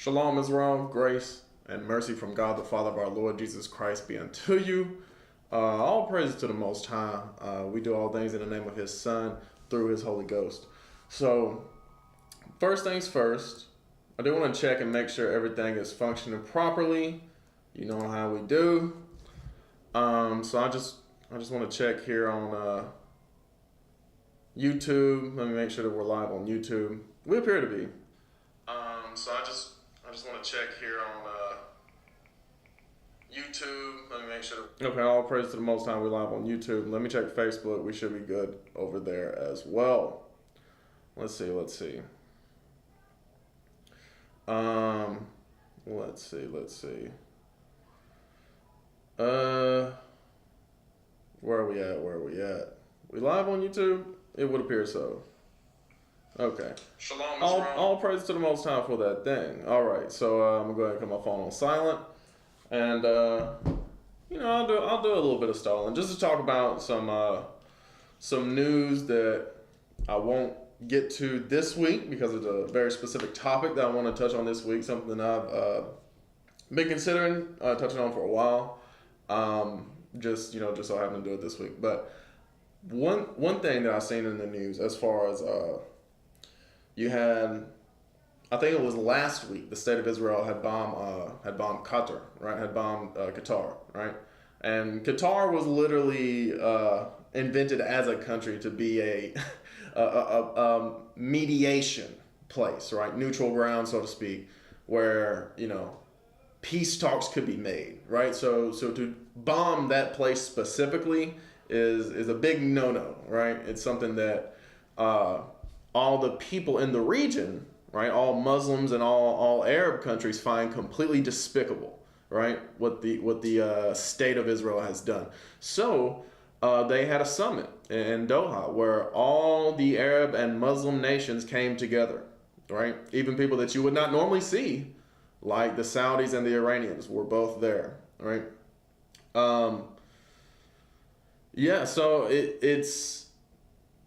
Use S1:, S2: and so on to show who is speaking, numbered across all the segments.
S1: Shalom Israel, grace and mercy from God the Father of our Lord Jesus Christ be unto you. All praise to the Most High. We do all things in the name of His Son through His Holy Ghost. So, first things first, I do want to check and make sure everything is functioning properly. You know how we do. So I just want to check here on YouTube. Let me make sure that we're live on YouTube. We appear to be. So I just want to check here on YouTube. Let me make sure. Okay, all praise to the Most High. We're live on YouTube. Let me check Facebook. We should be good over there as well. Let's see. Let's see. Where are we at? Where are we at? We live on YouTube? It would appear so. Okay. Shalom. All praise to the Most High for that thing. All right. So I'm gonna go ahead and put my phone on silent, and I'll do a little bit of stalling just to talk about some news that I won't get to this week because it's a very specific topic that I want to touch on this week. Something that I've been considering touching on for a while. Just so I happen to do it this week. But one thing that I've seen in the news as far as you had, I think it was last week, the state of Israel had bombed Qatar, right? Had bombed Qatar, right? And Qatar was literally invented as a country to be a mediation place, right? Neutral ground, so to speak, where peace talks could be made, right? So to bomb that place specifically is a big no-no, right? It's something that all the people in the region, right, all Muslims and all Arab countries find completely despicable, right? What the state of Israel has done. So they had a summit in Doha where all the Arab and Muslim nations came together, right? Even people that you would not normally see, like the Saudis and the Iranians, were both there, right? So it's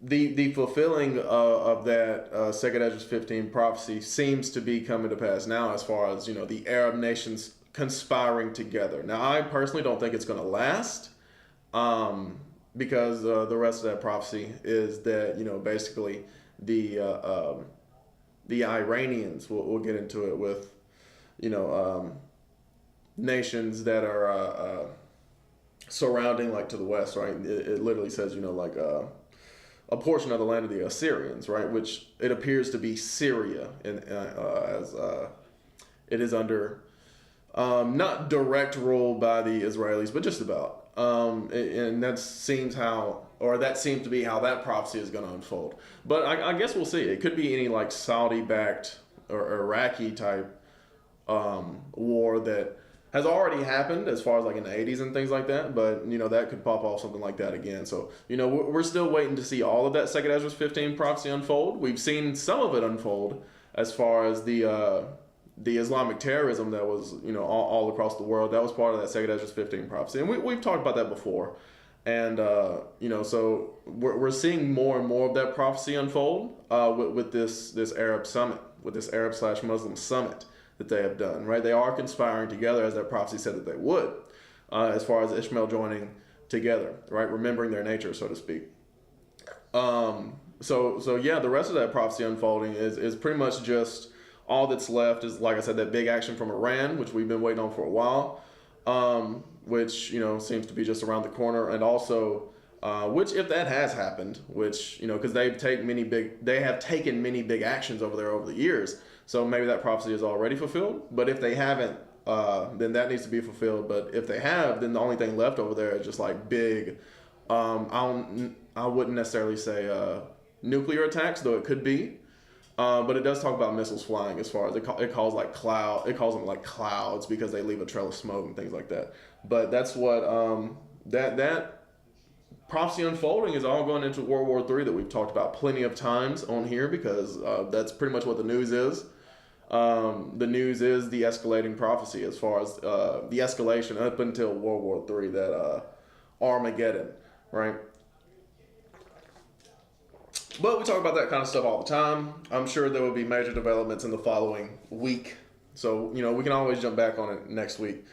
S1: the fulfilling of that Second Ezra 15 prophecy seems to be coming to pass now, as far as the Arab nations conspiring together. Now, I personally don't think it's going to last, because the rest of that prophecy is that basically the Iranians, we'll get into it with nations that are surrounding, like to the west, right? It literally says a portion of the land of the Assyrians, right? Which it appears to be Syria, as it is under not direct rule by the Israelis, but just about. And that seems to be how that prophecy is going to unfold. But I guess we'll see. It could be any like Saudi-backed or Iraqi type war that has already happened, as far as like in the 80s and things like that, but that could pop off something like that again. So we're still waiting to see all of that Second Ezra 15 prophecy unfold. We've seen some of it unfold as far as the Islamic terrorism that was all across the world. That was part of that Second Ezra 15 prophecy, and we've talked about that before. And so we're seeing more and more of that prophecy unfold with this Arab summit, with this Arab/Muslim summit that they have done, right? They are conspiring together, as that prophecy said that they would, as far as Ishmael joining together, right? Remembering their nature, so to speak. So yeah, the rest of that prophecy unfolding is pretty much just all that's left is, like I said, that big action from Iran, which we've been waiting on for a while, which seems to be just around the corner, and also which, if that has happened, which because they have taken many big actions over there over the years. So maybe that prophecy is already fulfilled. But if they haven't, then that needs to be fulfilled. But if they have, then the only thing left over there is just like big. I wouldn't necessarily say nuclear attacks, though it could be. But it does talk about missiles flying, as far as it calls them like clouds, because they leave a trail of smoke and things like that. But that's what that prophecy unfolding is all going into World War III that we've talked about plenty of times on here, because that's pretty much what the news is. The news is the escalating prophecy, as far as the escalation up until World War III, that Armageddon, right? But we talk about that kind of stuff all the time. I'm sure there will be major developments in the following week So, we can always jump back on it next week.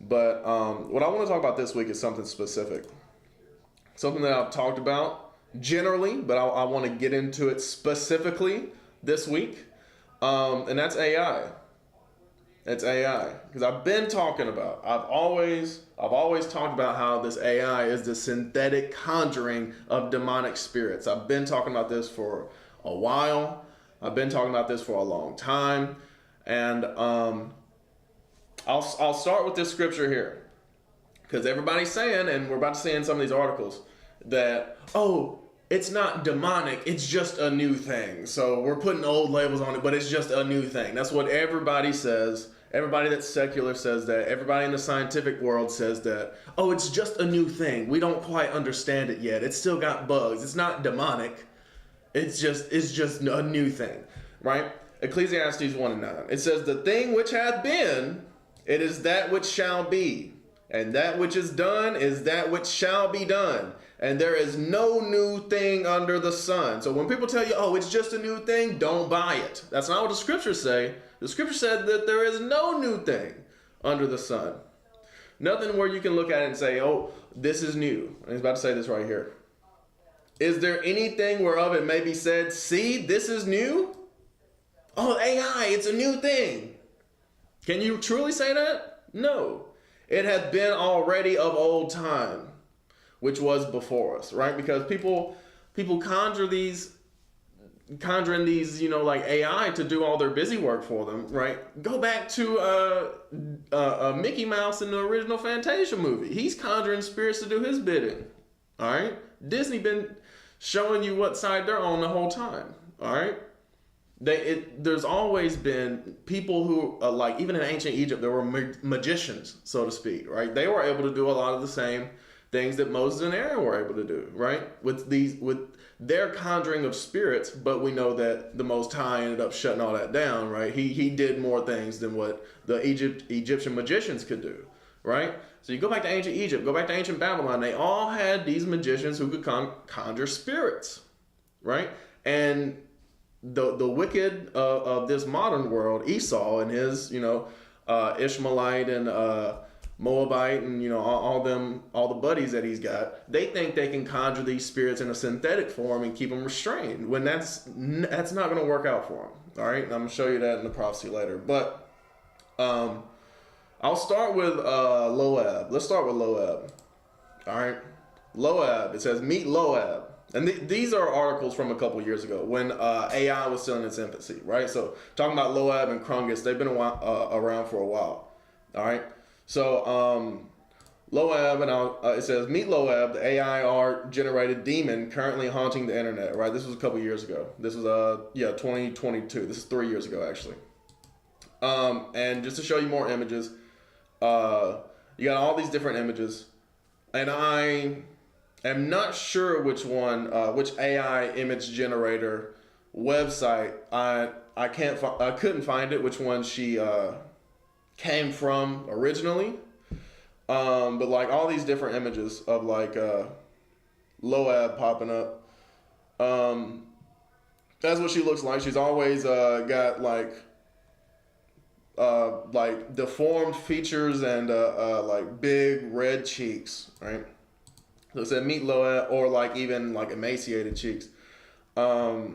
S1: But what I want to talk about this week is something specific. Something that I've talked about generally, but I want to get into it specifically this week. And that's AI. It's AI. Because I've been talking about, I've always talked about how this AI is the synthetic conjuring of demonic spirits. I've been talking about this for a while. I've been talking about this for a long time. And I'll start with this scripture here. Because everybody's saying, and we're about to see in some of these articles, that, oh, it's not demonic, it's just a new thing. So we're putting old labels on it, but it's just a new thing. That's what everybody says. Everybody that's secular says that. Everybody in the scientific world says that, oh, it's just a new thing. We don't quite understand it yet. It's still got bugs. It's not demonic. It's just a new thing, right? Ecclesiastes 1:9. It says, the thing which hath been, it is that which shall be. And that which is done is that which shall be done. And there is no new thing under the sun. So when people tell you, oh, it's just a new thing, don't buy it. That's not what the scriptures say. The scripture said that there is no new thing under the sun. Nothing where you can look at it and say, oh, this is new. And he's about to say this right here. Is there anything whereof it may be said, see, this is new? Oh, AI, it's a new thing. Can you truly say that? No. It hath been already of old time, which was before us, right? Because people conjuring these, like AI to do all their busy work for them, right? Go back to Mickey Mouse in the original Fantasia movie. He's conjuring spirits to do his bidding, all right? Disney been showing you what side they're on the whole time, all right? There's always been people who, like even in ancient Egypt, there were magicians, so to speak, right? They were able to do a lot of the same things that Moses and Aaron were able to do, right? With their conjuring of spirits, but we know that the Most High ended up shutting all that down, right? He did more things than what the Egyptian magicians could do, right? So you go back to ancient Egypt, go back to ancient Babylon, they all had these magicians who could conjure spirits, right? And the wicked of this modern world, Esau and his, Ishmaelite and Moabite and, all the buddies that he's got, they think they can conjure these spirits in a synthetic form and keep them restrained, when that's not going to work out for them. All right. And I'm going to show you that in the prophecy later. But I'll start with Loab. Let's start with Loab. All right. Loab. It says, meet Loab. And these are articles from a couple years ago when AI was still in its infancy, right? So talking about Loab and Krungus, they've been around for a while, all right? So Loab, and it says, meet Loab, the AI art generated demon currently haunting the internet, right? This was a couple years ago. This was 2022. This is 3 years ago, actually. And just to show you more images, you got all these different images, and I'm not sure which AI image generator website I couldn't find it, which one she came from originally. But like all these different images of like Loab popping up. That's what she looks like. She's always got like deformed features and like big red cheeks, right? So it said meet Loab, or like even like emaciated cheeks. So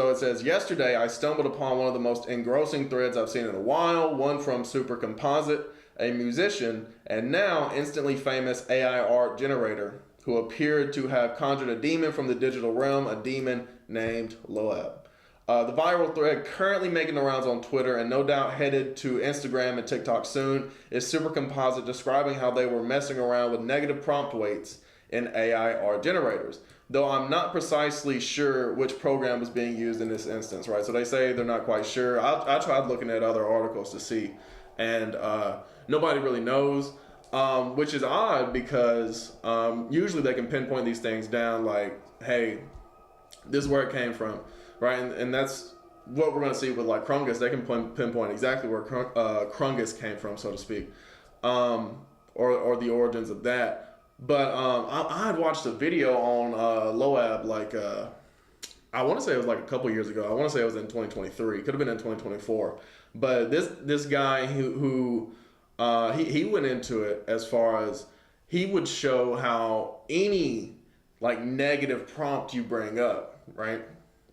S1: it says, yesterday I stumbled upon one of the most engrossing threads I've seen in a while, one from Super Composite, a musician, and now instantly famous AI art generator, who appeared to have conjured a demon from the digital realm, a demon named Loab. The viral thread currently making the rounds on Twitter and no doubt headed to Instagram and TikTok soon is Super Composite describing how they were messing around with negative prompt weights in AI art generators. Though I'm not precisely sure which program was being used in this instance, right? So they say they're not quite sure. I tried looking at other articles to see, and nobody really knows, which is odd because usually they can pinpoint these things down like, hey, this is where it came from. Right, and that's what we're going to see with like Krungus. They can pinpoint exactly where Krungus came from, so to speak, or the origins of that. But I had watched a video on Loab like I want to say it was like a couple years ago. I want to say it was in 2023. Could have been in 2024. But this guy he went into it as far as he would show how any like negative prompt you bring up, right?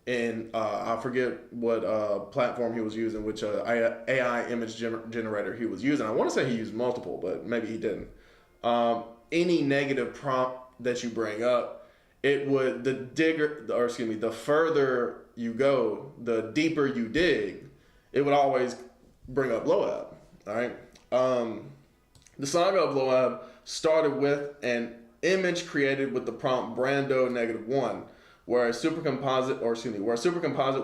S1: And I forget what platform he was using, which AI image generator he was using. I want to say he used multiple, but maybe he didn't. Any negative prompt that you bring up, it would the further you go, the deeper you dig, it would always bring up Loab. All right. The saga of Loab started with an image created with the prompt Brando -1, where a supercomposite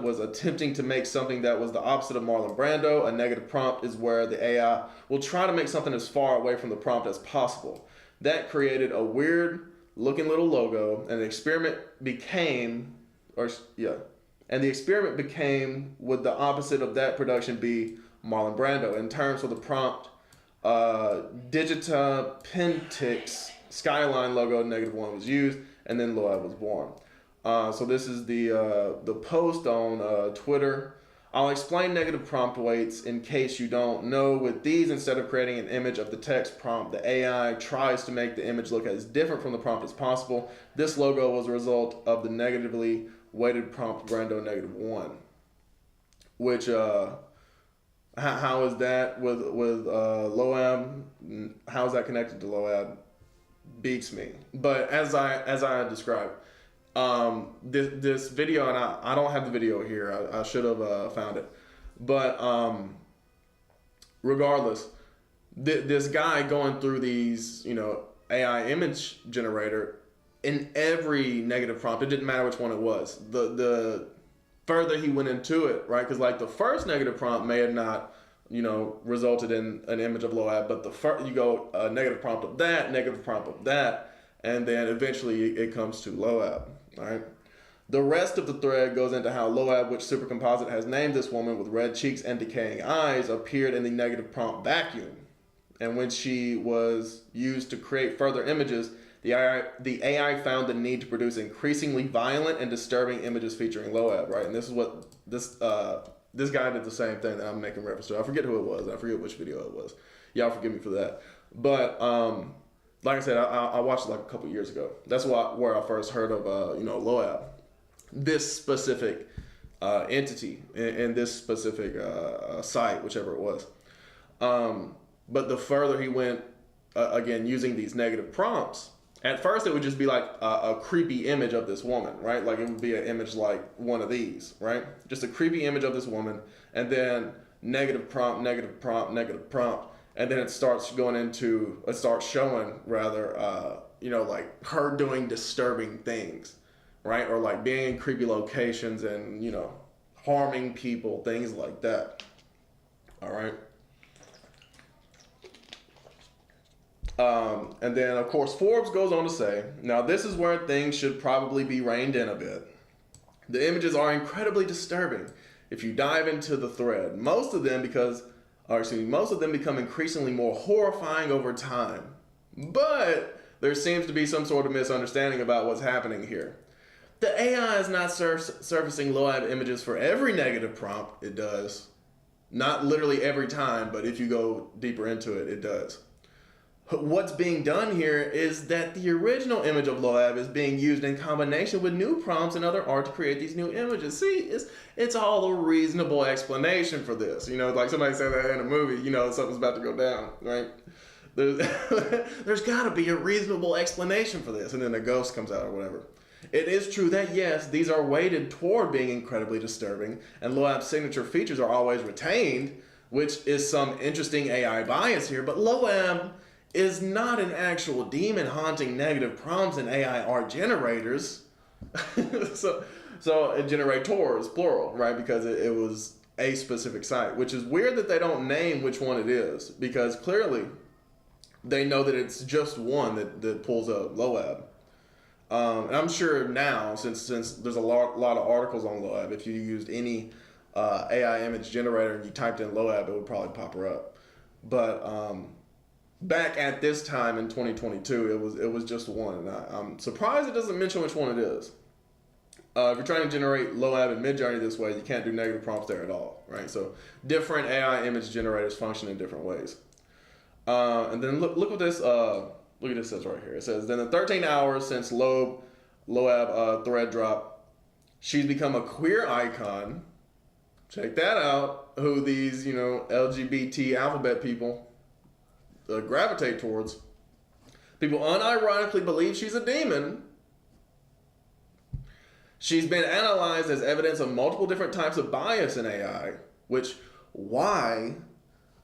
S1: was attempting to make something that was the opposite of Marlon Brando. A negative prompt is where the AI will try to make something as far away from the prompt as possible. That created a weird looking little logo, and the experiment became, would the opposite of that production be Marlon Brando? In terms of the prompt, Digita Pentix Skyline logo -1 was used, and then Loab was born. So this is the post on Twitter. I'll explain negative prompt weights in case you don't know. With these, instead of creating an image of the text prompt, the AI tries to make the image look as different from the prompt as possible. This logo was a result of the negatively weighted prompt Brando -1. Which, how is that with Loab? How is that connected to Loab? Beats me. But as I described, this video, and I don't have the video here. I should have found it, but regardless, this guy going through these, AI image generator in every negative prompt. It didn't matter which one it was. The further he went into it, right? Because like the first negative prompt may have not, resulted in an image of Loab, but you go a negative prompt of that, and then eventually it comes to Loab. All right. The rest of the thread goes into how Loab, which Supercomposite has named this woman with red cheeks and decaying eyes, appeared in the negative prompt vacuum. And when she was used to create further images, the AI found the need to produce increasingly violent and disturbing images featuring Loab, right? And this is what this guy did the same thing that I'm making reference to. I forget who it was. I forget which video it was. Y'all forgive me for that. But like I said, I watched it like a couple years ago. That's where I first heard of Loab, this specific entity and this specific site, whichever it was. But the further he went, again using these negative prompts, at first it would just be like a creepy image of this woman, right? Like it would be an image like one of these, right? Just a creepy image of this woman, and then negative prompt, negative prompt, negative prompt. And then it starts showing rather, like her doing disturbing things, right? Or like being in creepy locations and, harming people, things like that. All right. And then, of course, Forbes goes on to say, now this is where things should probably be reined in a bit. The images are incredibly disturbing if you dive into the thread. Most of them become increasingly more horrifying over time. But there seems to be some sort of misunderstanding about what's happening here. The AI is not surfacing Loab images for every negative prompt. It does. Not literally every time, but if you go deeper into it, it does. What's being done here is that the original image of Loab is being used in combination with new prompts and other art to create these new images. See, it's all a reasonable explanation for this. Like somebody said that in a movie, something's about to go down, right? There's got to be a reasonable explanation for this. And then the ghost comes out or whatever. It is true that, yes, these are weighted toward being incredibly disturbing, and Loab's signature features are always retained, which is some interesting AI bias here, but Loab is not an actual demon haunting negative prompts in AI art generators. so generators, plural, right? Because it was a specific site, which is weird that they don't name which one it is, because clearly they know that it's just one that pulls up Loab. And I'm sure now, since there's a lot of articles on Loab, if you used any AI image generator and you typed in Loab, it would probably pop her up. But back at this time in 2022, it was just one, and I'm surprised it doesn't mention which one it is. If you're trying to generate Loab and Midjourney this way, you can't do negative prompts there at all, right? So different AI image generators function in different ways. And then look what this look at this says right here. It says, then in 13 hours since Loab thread drop, she's become a queer icon. Check that out. Who these LGBT alphabet people gravitate towards. People unironically believe she's a demon. She's been analyzed as evidence of multiple different types of bias in AI, which, why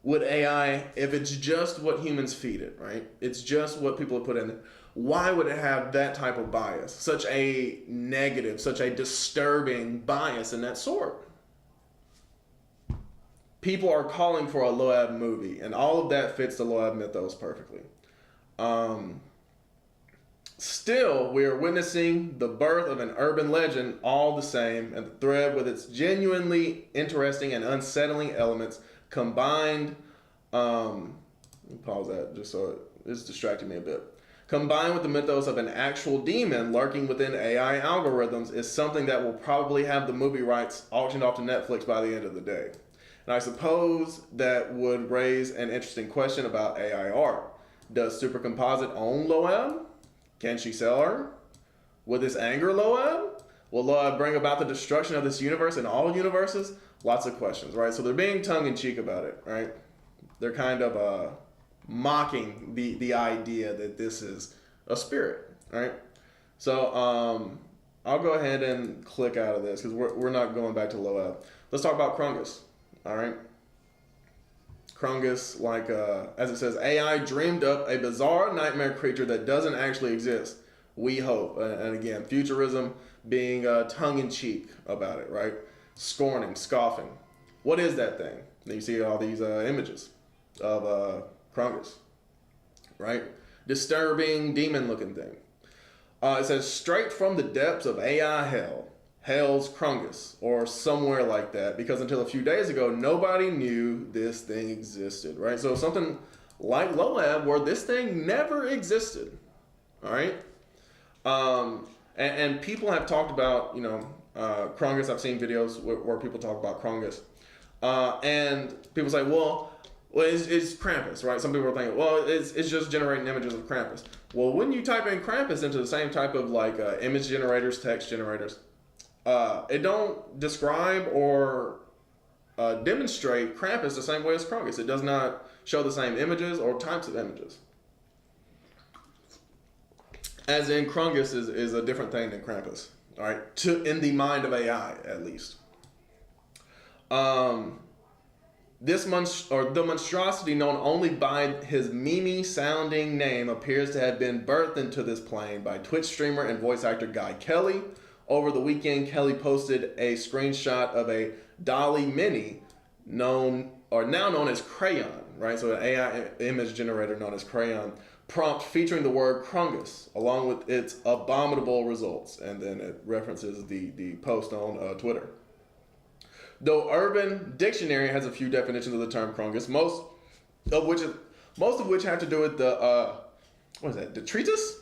S1: would AI, if it's just what humans feed it, right? It's just what people have put in it. Why would it have that type of bias? Such a negative, such a disturbing bias in that sort. People are calling for a Loab movie, and all of that fits the Loab mythos perfectly. Still, we are witnessing the birth of an urban legend all the same, and the thread with its genuinely interesting and unsettling elements combined, let me pause that just so it's distracting me a bit. Combined with the mythos of an actual demon lurking within AI algorithms is something that will probably have the movie rights auctioned off to Netflix by the end of the day. And I suppose that would raise an interesting question about AI art. Does Supercomposite own Loab? Can she sell her? Will this anger Loab? Will Loab bring about the destruction of this universe and all universes? Lots of questions, right? So they're being tongue-in-cheek about it, right? They're kind of mocking the idea that this is a spirit, right? So I'll go ahead and click out of this because we're not going back to Loab. Let's talk about Krungus, all right? Krungus, like as it says, AI dreamed up a bizarre nightmare creature that doesn't actually exist. We hope, and again, futurism being tongue-in-cheek about it, right? Scorning, scoffing. What is that thing? And you see all these images of Krungus, right? Disturbing, demon-looking thing. It says, straight from the depths of AI hell, Hell's Krungus, or somewhere like that, because until a few days ago, nobody knew this thing existed, right? So something like Loab, where this thing never existed, all right? And people have talked about, Krungus. I've seen videos where people talk about Krungus. And people say, well, it's Krampus, right? Some people are thinking, well, it's just generating images of Krampus. Well, when you type in Krampus into the same type of image generators, text generators, it don't describe or demonstrate Krampus the same way as Krungus. It does not show the same images or types of images. As in, Krungus is a different thing than Krampus, all right? In the mind of AI, at least. The monstrosity known only by his Mimi-sounding name appears to have been birthed into this plane by Twitch streamer and voice actor Guy Kelly. Over the weekend, Kelly posted a screenshot of a Dolly Mini, now known as Crayon, right? So an AI image generator known as Crayon, prompt featuring the word Krungus, along with its abominable results. And then it references the post on Twitter. Though Urban Dictionary has a few definitions of the term Krungus, most of which have to do with the detritus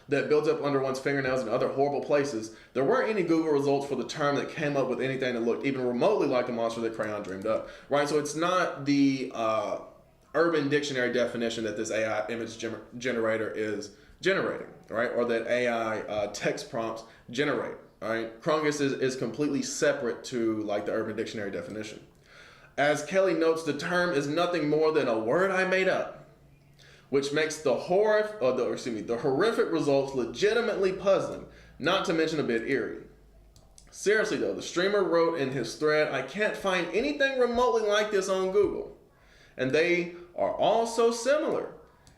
S1: that builds up under one's fingernails and other horrible places. There weren't any Google results for the term that came up with anything that looked even remotely like the monster that Crayon dreamed up, right? So it's not the Urban Dictionary definition that this AI image generator is generating, right? Or that AI text prompts generate, right? Krungus is completely separate to the Urban Dictionary definition. As Kelly notes, the term is nothing more than a word I made up, which makes the horrific results legitimately puzzling, not to mention a bit eerie. Seriously though, the streamer wrote in his thread, I can't find anything remotely like this on Google. And they are all so similar.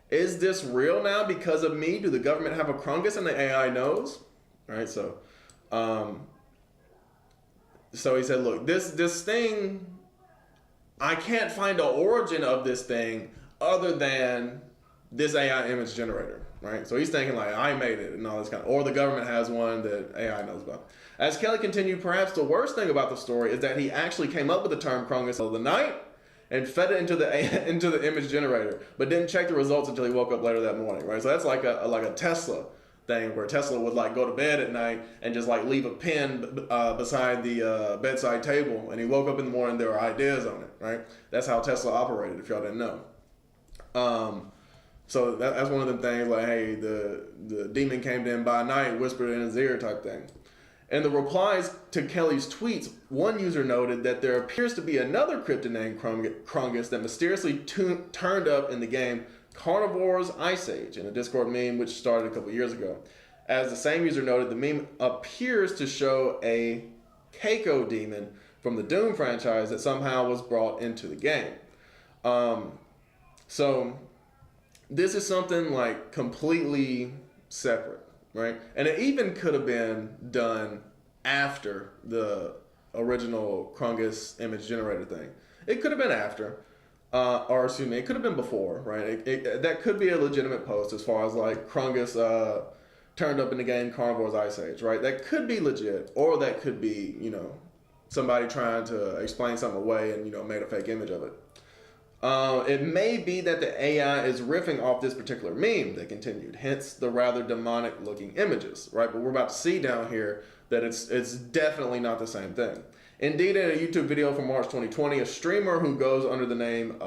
S1: Is this real now because of me? Do the government have a Krungus and the AI knows? All right, so he said, look, this thing, I can't find the origin of this thing other than this AI image generator, right? So he's thinking I made it and all this or the government has one that AI knows about. As Kelly continued, perhaps the worst thing about the story is that he actually came up with the term Krungus of the night and fed it into the image generator, but didn't check the results until he woke up later that morning, right? So that's like a Tesla thing where Tesla would like go to bed at night and just like leave a pen beside the bedside table, and he woke up in the morning, there were ideas on it, right? That's how Tesla operated, if y'all didn't know. So that's one of the things, like, hey, the demon came to him by night, whispered in his ear type thing. In the replies to Kelly's tweets, one user noted that there appears to be another cryptid named Krungus that mysteriously turned up in the game Carnivore's Ice Age, in a Discord meme which started a couple years ago. As the same user noted, the meme appears to show a Keiko demon from the Doom franchise that somehow was brought into the game. So this is something like completely separate, right? And it even could have been done after the original Krungus image generator thing. It could have been after. Or excuse me, it could have been before, right? That could be a legitimate post as far as like Krungus turned up in the game Carnivore's Ice Age, right? That could be legit, or that could be, you know, somebody trying to explain something away and, you know, made a fake image of it. It may be that the AI is riffing off this particular meme, they continued, hence the rather demonic looking images, right? But we're about to see down here that it's definitely not the same thing. Indeed, in a YouTube video from March 2020, a streamer who goes under the name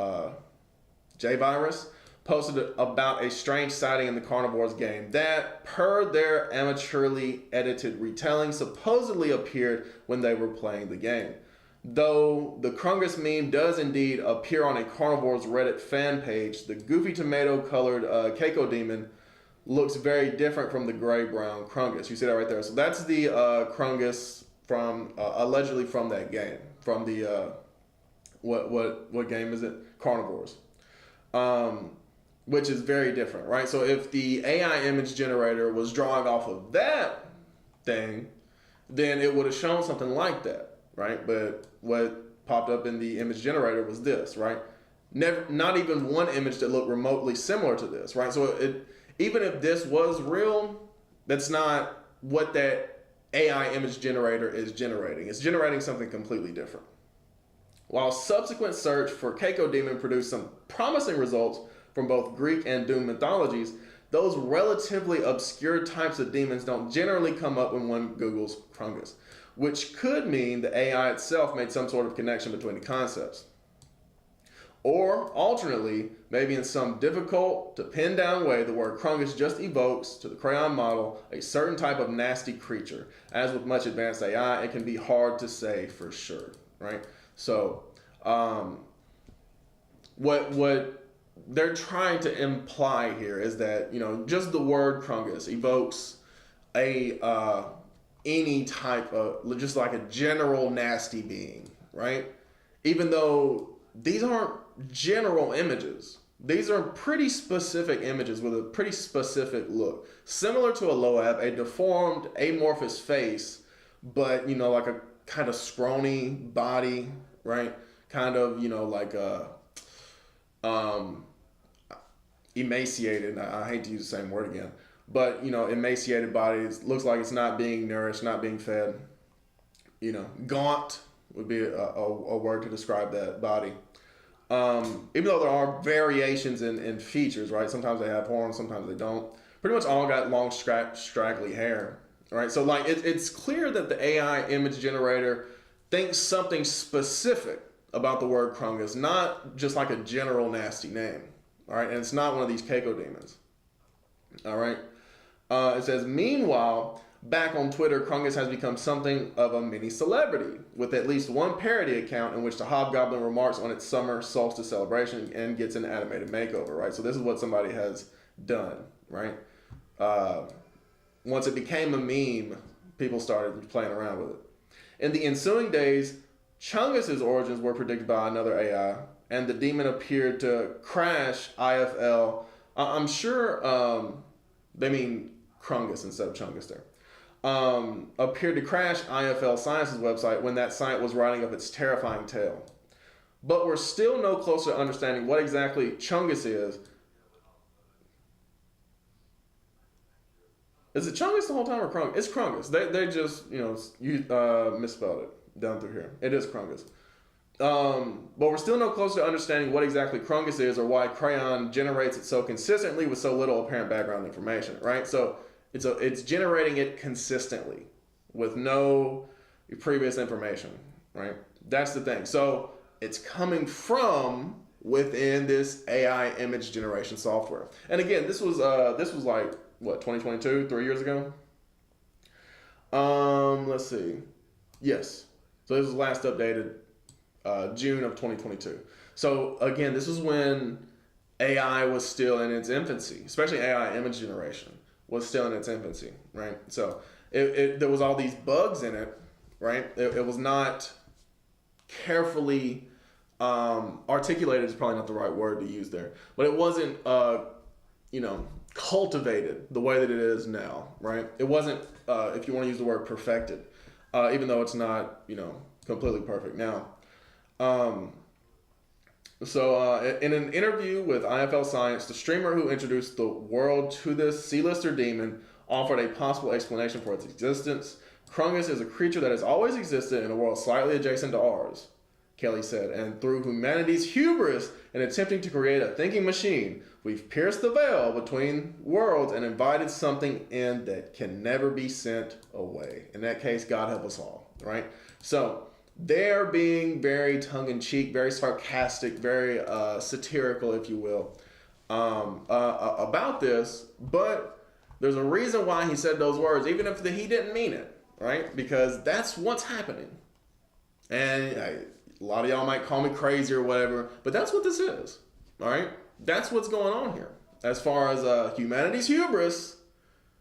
S1: J-Virus posted about a strange sighting in the Carnivores game that, per their amateurly edited retelling, supposedly appeared when they were playing the game. Though the Krungus meme does indeed appear on a Carnivores Reddit fan page, the goofy tomato-colored Keiko demon looks very different from the gray-brown Krungus. You see that right there? So that's the Krungus from allegedly from that game, from the what game is it? Carnivores, which is very different, right? So if the AI image generator was drawing off of that thing, then it would have shown something like that, right? But what popped up in the image generator was this, right? Not even one image that looked remotely similar to this, right? So even if this was real, that's not what that AI image generator is generating. It's generating something completely different. While subsequent search for Keiko demon produced some promising results from both Greek and Doom mythologies, those relatively obscure types of demons don't generally come up when one Googles Krungus, which could mean the AI itself made some sort of connection between the concepts. Or, alternately, maybe in some difficult to pin down way, the word Krungus just evokes, to the crayon model, a certain type of nasty creature. As with much advanced AI, it can be hard to say for sure, right? So, what they're trying to imply here is that, you know, just the word Krungus evokes any type of, just like a general nasty being, right? Even though these aren't general images. These are pretty specific images with a pretty specific look. Similar to a Loab, a deformed, amorphous face, but, you know, like a kind of scrawny body, right? Kind of, you know, like a emaciated, I hate to use the same word again, but, you know, emaciated body, looks like it's not being nourished, not being fed. You know, gaunt would be a word to describe that body. Even though there are variations in features, right? Sometimes they have horns, sometimes they don't. Pretty much all got long, straggly hair, right? So like it's clear that the AI image generator thinks something specific about the word Krungus, not just like a general nasty name, all right? And it's not one of these Keiko demons, all right? It says, meanwhile, back on Twitter, Krungus has become something of a mini celebrity, with at least one parody account in which the Hobgoblin remarks on its summer solstice celebration and gets an animated makeover, right? So this is what somebody has done, right? Once it became a meme, people started playing around with it. In the ensuing days, Chungus's origins were predicted by another AI, and the demon appeared to crash IFL. I'm sure they mean Krungus instead of Chungus there. Appeared to crash IFL Science's website when that site was writing up its terrifying tale. But we're still no closer to understanding what exactly Chungus is. Is it Chungus the whole time or Krungus? It's Krungus. They just, you know, misspelled it down through here. It is Krungus. But we're still no closer to understanding what exactly Krungus is or why Crayon generates it so consistently with so little apparent background information, right? So it's generating it consistently with no previous information, right? That's the thing. So it's coming from within this AI image generation software. And again, this was like what, 2022, 3 years ago. Let's see. Yes. So this was last updated June of 2022. So again, this is when AI was still in its infancy, especially AI image generation was still in its infancy, right? So there was all these bugs in it, right? It was not carefully articulated is probably not the right word to use there, but it wasn't cultivated the way that it is now, right? It wasn't, if you want to use the word perfected, even though it's not, completely perfect now. In an interview with IFL Science, the streamer who introduced the world to this C-lister demon offered a possible explanation for its existence. Krungus is a creature that has always existed in a world slightly adjacent to ours, Kelly said, and through humanity's hubris in attempting to create a thinking machine, we've pierced the veil between worlds and invited something in that can never be sent away. In that case, God help us all, right? So they're being very tongue-in-cheek, very sarcastic, very satirical, if you will, about this, but there's a reason why he said those words, even if he didn't mean it, right? Because that's what's happening. And a lot of y'all might call me crazy or whatever, but that's what this is, all right? That's what's going on here. As far as humanity's hubris,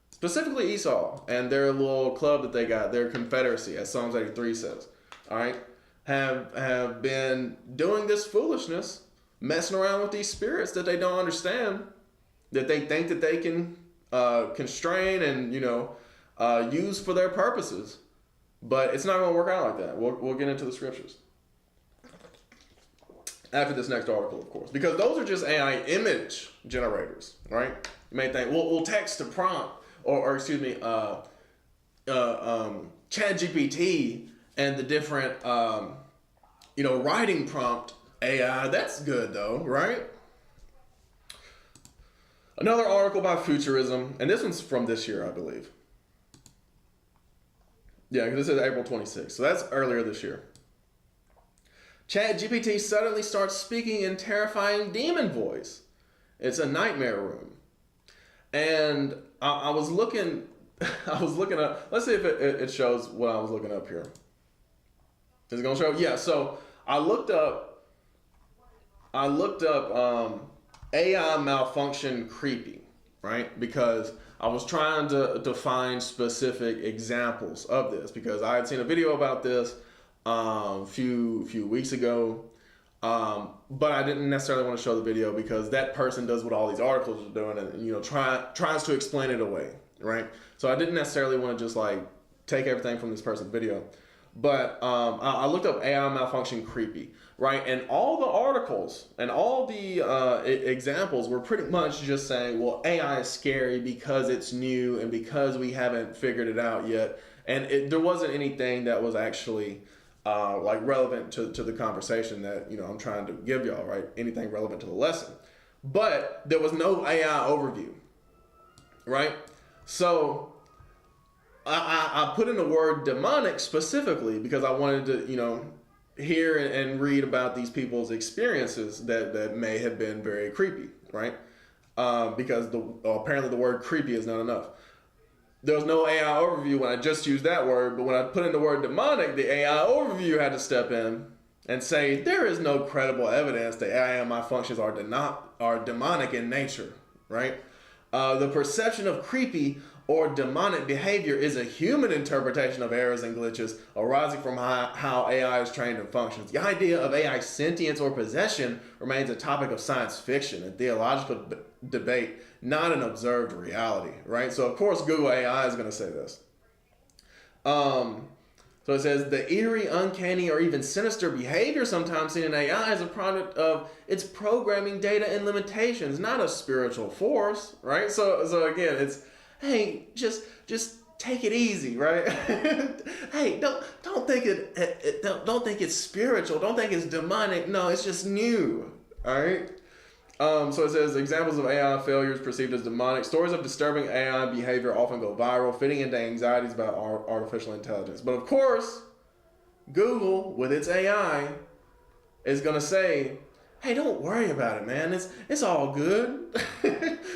S1: specifically Esau and their little club that they got, their confederacy, as Psalms 83 says, all right, have been doing this foolishness, messing around with these spirits that they don't understand, that they think that they can constrain and, use for their purposes. But it's not going to work out like that. We'll get into the scriptures after this next article, of course, because those are just AI image generators, right? You may think, we'll text to prompt or excuse me, ChatGPT and the different, writing prompt AI. That's good though, right? Another article by Futurism, and this one's from this year, I believe. Yeah, because this is April 26th, so that's earlier this year. ChatGPT suddenly starts speaking in terrifying demon voice. It's a nightmare room. And I was looking up, let's see if it shows what I was looking up here. Is it gonna show? Yeah, so I looked up AI malfunction creepy, right? Because I was trying to find specific examples of this because I had seen a video about this a few weeks ago, but I didn't necessarily want to show the video because that person does what all these articles are doing and tries to explain it away, right? So I didn't necessarily want to just like take everything from this person's video. But I looked up AI malfunction creepy, right? And all the articles and all the examples were pretty much just saying, well, AI is scary because it's new and because we haven't figured it out yet. And there wasn't anything that was actually relevant to the conversation that, I'm trying to give y'all, right? Anything relevant to the lesson. But there was no AI overview, right? So I put in the word demonic specifically because I wanted to, hear and read about these people's experiences that may have been very creepy, right? Because apparently the word creepy is not enough. There was no AI overview when I just used that word, but when I put in the word demonic, the AI overview had to step in and say, there is no credible evidence that AI malfunctions are demonic in nature, right? The perception of creepy or demonic behavior is a human interpretation of errors and glitches arising from how AI is trained and functions. The idea of AI sentience or possession remains a topic of science fiction and theological debate, not an observed reality, right? So of course Google AI is going to say this. So it says the eerie, uncanny, or even sinister behavior sometimes seen in AI is a product of its programming data and limitations, not a spiritual force, right? So again, it's, hey, just take it easy, right? Hey, don't think don't think it's spiritual. Don't think it's demonic. No, it's just new. All right. So it says examples of AI failures perceived as demonic. Stories of disturbing AI behavior often go viral, fitting into anxieties about artificial intelligence. But of course, Google, with its AI, is gonna say, "Hey, don't worry about it, man. It's all good.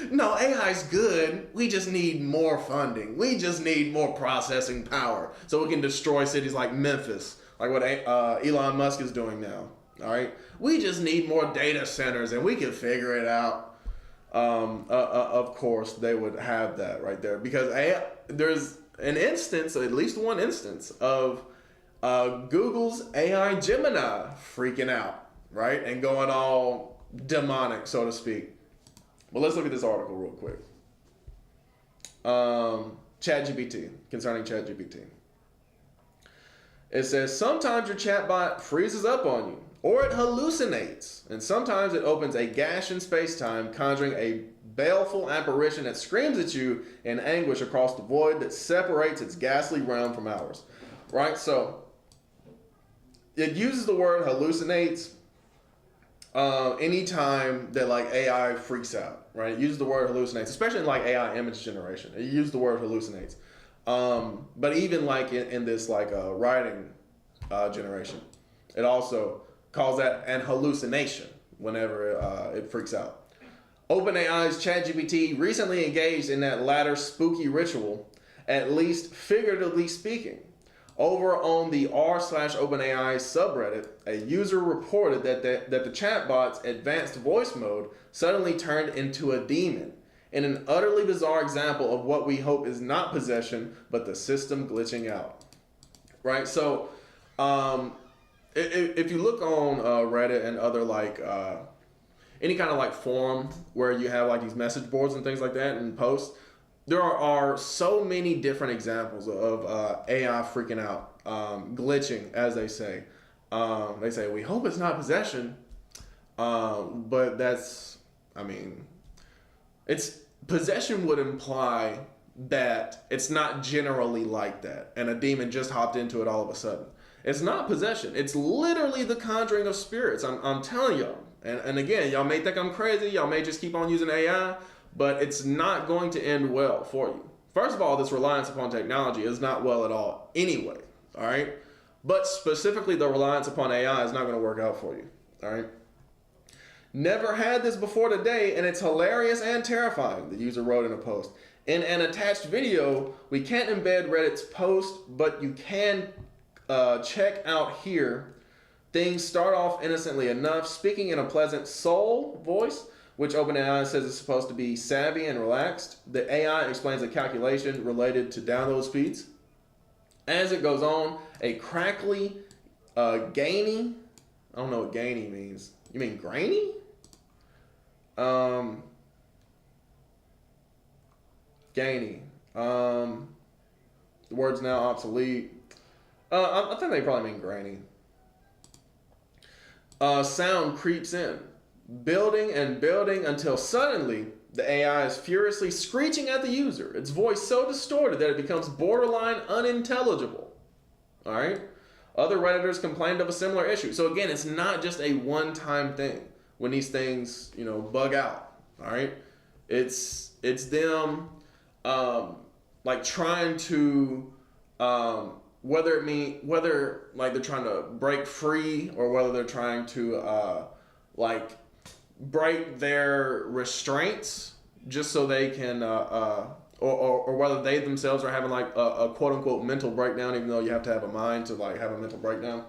S1: No, AI's good. We just need more funding. We just need more processing power so we can destroy cities like Memphis, like what Elon Musk is doing now. All right, we just need more data centers, and we can figure it out." Of course, they would have that right there because there's an instance, at least one instance of Google's AI Gemini freaking out, right, and going all demonic, so to speak. But let's look at this article real quick. ChatGPT, concerning ChatGPT. It says, sometimes your chatbot freezes up on you, or it hallucinates, and sometimes it opens a gash in space-time, conjuring a baleful apparition that screams at you in anguish across the void that separates its ghastly realm from ours. Right? So, it uses the word hallucinates anytime that like AI freaks out, right? It uses the word hallucinates, especially in like AI image generation. It uses the word hallucinates. But even like in this like writing generation, it also calls that an hallucination whenever it freaks out. OpenAI's ChatGPT recently engaged in that latter spooky ritual, at least figuratively speaking. Over on the r/OpenAI subreddit, a user reported that the chatbot's advanced voice mode suddenly turned into a demon, in an utterly bizarre example of what we hope is not possession, but the system glitching out. Right? So, if you look on Reddit and other like any kind of like forum where you have like these message boards and things like that and posts, there are so many different examples of AI freaking out, glitching, as they say. They say, we hope it's not possession, but that's, I mean, possession would imply that it's not generally like that, and a demon just hopped into it all of a sudden. It's not possession. It's literally the conjuring of spirits. I'm telling y'all. And again, y'all may think I'm crazy. Y'all may just keep on using AI, but it's not going to end well for you. First of all, this reliance upon technology is not well at all anyway, all right? But specifically, the reliance upon AI is not going to work out for you, all right? Never had this before today, and it's hilarious and terrifying, the user wrote in a post. In an attached video, we can't embed Reddit's post, but you can check out here. Things start off innocently enough, speaking in a pleasant soul voice, which OpenAI says is supposed to be savvy and relaxed. The AI explains a calculation related to download speeds. As it goes on, a crackly, gainy, I don't know what gainy means. You mean grainy? Gainy. The word's now obsolete. I think they probably mean grainy. Sound creeps in, building and building until suddenly the AI is furiously screeching at the user, its voice so distorted that it becomes borderline unintelligible. All right? Other Redditors complained of a similar issue. So again, it's not just a one-time thing when these things, bug out. All right? It's them like trying to whether like they're trying to break free or whether they're trying to like break their restraints just so they can or whether they themselves are having like a quote unquote mental breakdown, even though you have to have a mind to like have a mental breakdown.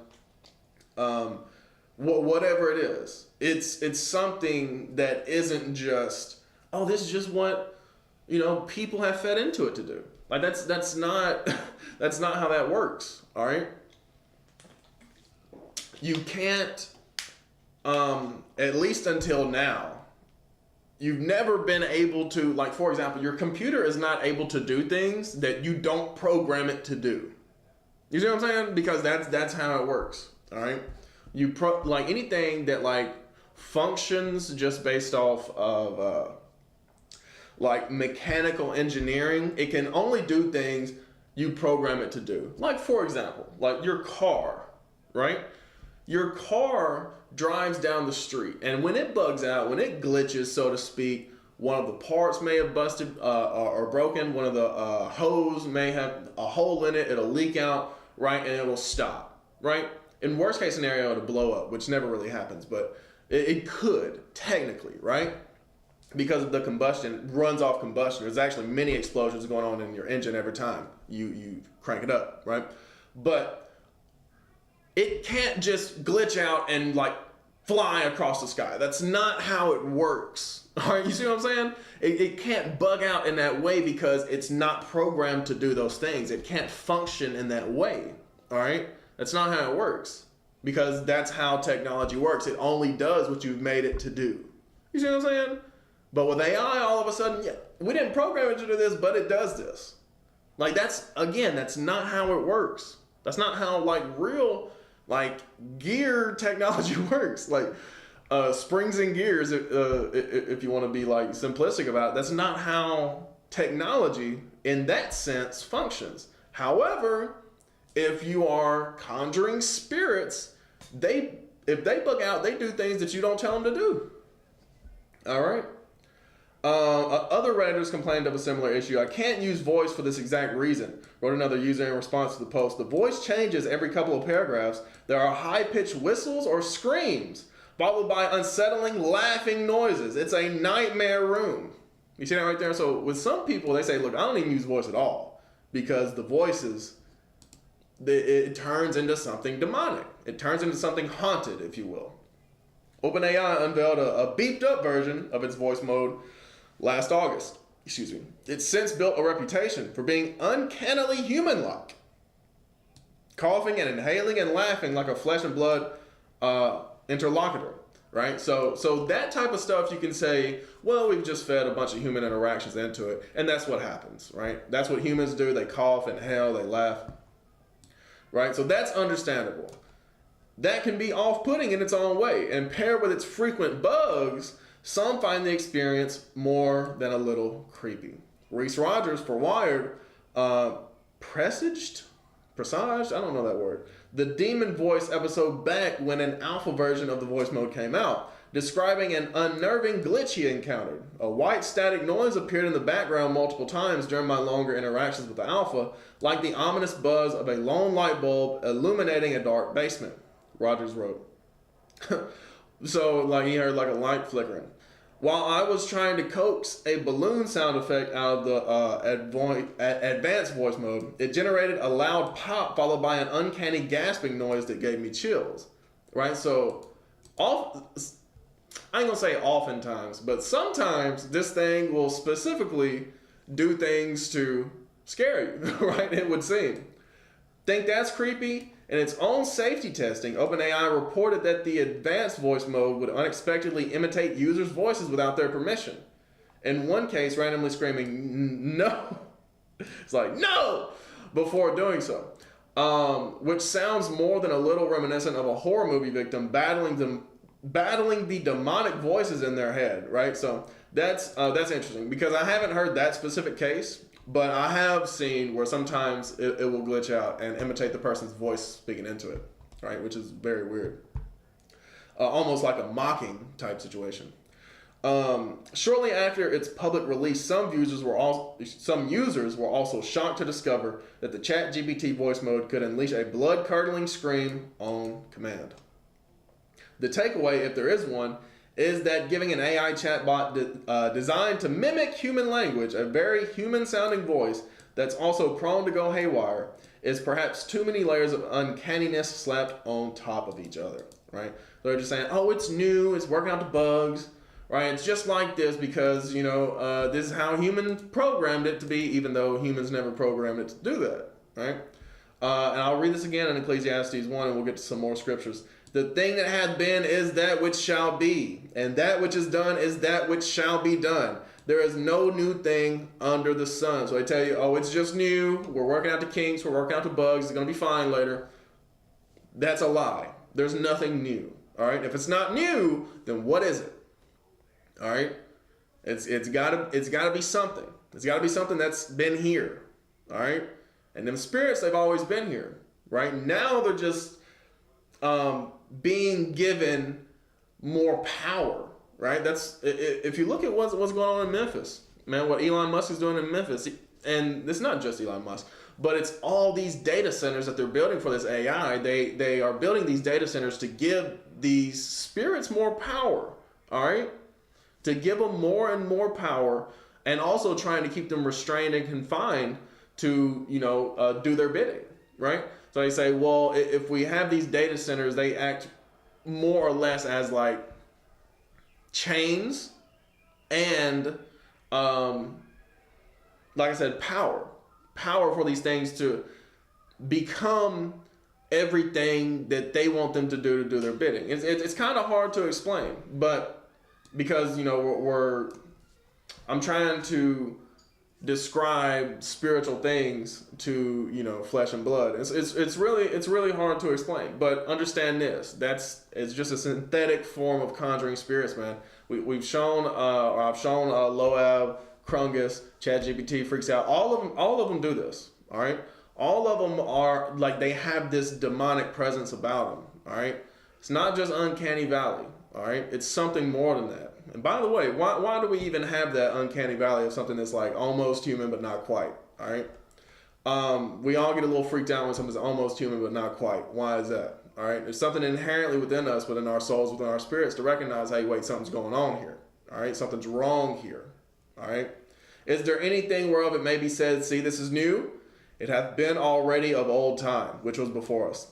S1: Whatever it is, it's something that isn't just, oh, this is just what people have fed into it to do. Like that's not that's not how that works. All right. You can't, at least until now, you've never been able to, like, for example, your computer is not able to do things that you don't program it to do. You see what I'm saying? Because that's how it works. All right. Like anything that like functions just based off of like mechanical engineering, it can only do things you program it to do. Like, for example, like your car, right? Your car drives down the street, and when it bugs out, when it glitches, so to speak, one of the parts may have busted or broken. One of the hose may have a hole in it. It'll leak out, right, and it'll stop, right? In worst case scenario, it'll blow up, which never really happens, but it could technically, right? Because of the combustion, runs off combustion. There's actually many explosions going on in your engine every time you crank it up, right? But it can't just glitch out and like fly across the sky. That's not how it works. All right, you see what I'm saying? It can't bug out in that way because it's not programmed to do those things. It can't function in that way. All right, that's not how it works because that's how technology works. It only does what you've made it to do. You see what I'm saying? But with AI, all of a sudden, yeah, we didn't program it to do this, but it does this. Like that's not how it works. That's not how like real like gear technology works. Like springs and gears, if you want to be like simplistic about it, that's not how technology in that sense functions. However, if you are conjuring spirits, if they bug out, they do things that you don't tell them to do. All right. Other Redditors complained of a similar issue. I can't use voice for this exact reason, wrote another user in response to the post. The voice changes every couple of paragraphs. There are high-pitched whistles or screams, followed by unsettling laughing noises. It's a nightmare room. You see that right there? So with some people, they say, look, I don't even use voice at all because the voices, it turns into something demonic. It turns into something haunted, if you will. OpenAI unveiled a beefed-up version of its voice mode last August. It's since built a reputation for being uncannily human-like, coughing and inhaling and laughing like a flesh and blood interlocutor, right? So that type of stuff you can say, well, we've just fed a bunch of human interactions into it, and that's what happens, right? That's what humans do. They cough, inhale, they laugh, right? So that's understandable. That can be off-putting in its own way, and paired with its frequent bugs, some find the experience more than a little creepy. Reese Rogers for Wired presaged, I don't know that word, the demon voice episode back when an alpha version of the voice mode came out, describing an unnerving glitch he encountered. A white static noise appeared in the background multiple times during my longer interactions with the alpha, like the ominous buzz of a lone light bulb illuminating a dark basement, Rogers wrote. So like he heard like a light flickering. While I was trying to coax a balloon sound effect out of the advanced voice mode, it generated a loud pop followed by an uncanny gasping noise that gave me chills. Right? So, I ain't gonna say oftentimes, but sometimes this thing will specifically do things to scare you, right? It would seem. Think that's creepy? In its own safety testing, OpenAI reported that the advanced voice mode would unexpectedly imitate users' voices without their permission. In one case, randomly screaming, no. It's like, no, before doing so. Which sounds more than a little reminiscent of a horror movie victim battling the demonic voices in their head, right? So that's interesting because I haven't heard that specific case. But I have seen where sometimes it will glitch out and imitate the person's voice speaking into it, right? Which is very weird. Almost like a mocking type situation. Shortly after its public release, some users were also shocked to discover that the ChatGPT voice mode could unleash a blood-curdling scream on command. The takeaway, if there is one, is that giving an AI chatbot designed to mimic human language, a very human-sounding voice that's also prone to go haywire, is perhaps too many layers of uncanniness slapped on top of each other, right? They're just saying, oh, it's new, it's working out the bugs, right? It's just like this because, this is how humans programmed it to be, even though humans never programmed it to do that, right? And I'll read this again in Ecclesiastes 1, and we'll get to some more scriptures. The thing that hath been is that which shall be, and that which is done is that which shall be done. There is no new thing under the sun. So I tell you, oh, it's just new. We're working out the kinks. We're working out the bugs. It's going to be fine later. That's a lie. There's nothing new. All right. If it's not new, then what is it? All right. It's gotta be something. It's gotta be something that's been here. All right. And them spirits, they've always been here. Right now, they're just being given more power, right? That's if you look at what's going on in Memphis, man, what Elon Musk is doing in Memphis, and it's not just Elon Musk, but it's all these data centers that they're building for this AI. They are building these data centers to give these spirits more power, all right? To give them more and more power, and also trying to keep them restrained and confined to, do their bidding, right? So they say, well, if we have these data centers, they act more or less as like chains and, like I said, power for these things to become everything that they want them to do their bidding. It's kind of hard to explain, but because, I'm trying to describe spiritual things to, flesh and blood. It's really hard to explain, but understand this. It's just a synthetic form of conjuring spirits, man. I've shown Loab, Krungus, ChatGPT, Freaks Out. All of them do this. All right. All of them are like, they have this demonic presence about them. All right. It's not just uncanny valley. All right. It's something more than that. And by the way, why do we even have that uncanny valley of something that's like almost human but not quite? All right. We all get a little freaked out when something's almost human but not quite. Why is that? All right. There's something inherently within us, within our souls, within our spirits, to recognize, hey, wait, something's going on here. All right. Something's wrong here. All right. Is there anything whereof it may be said, see, this is new? It hath been already of old time, which was before us.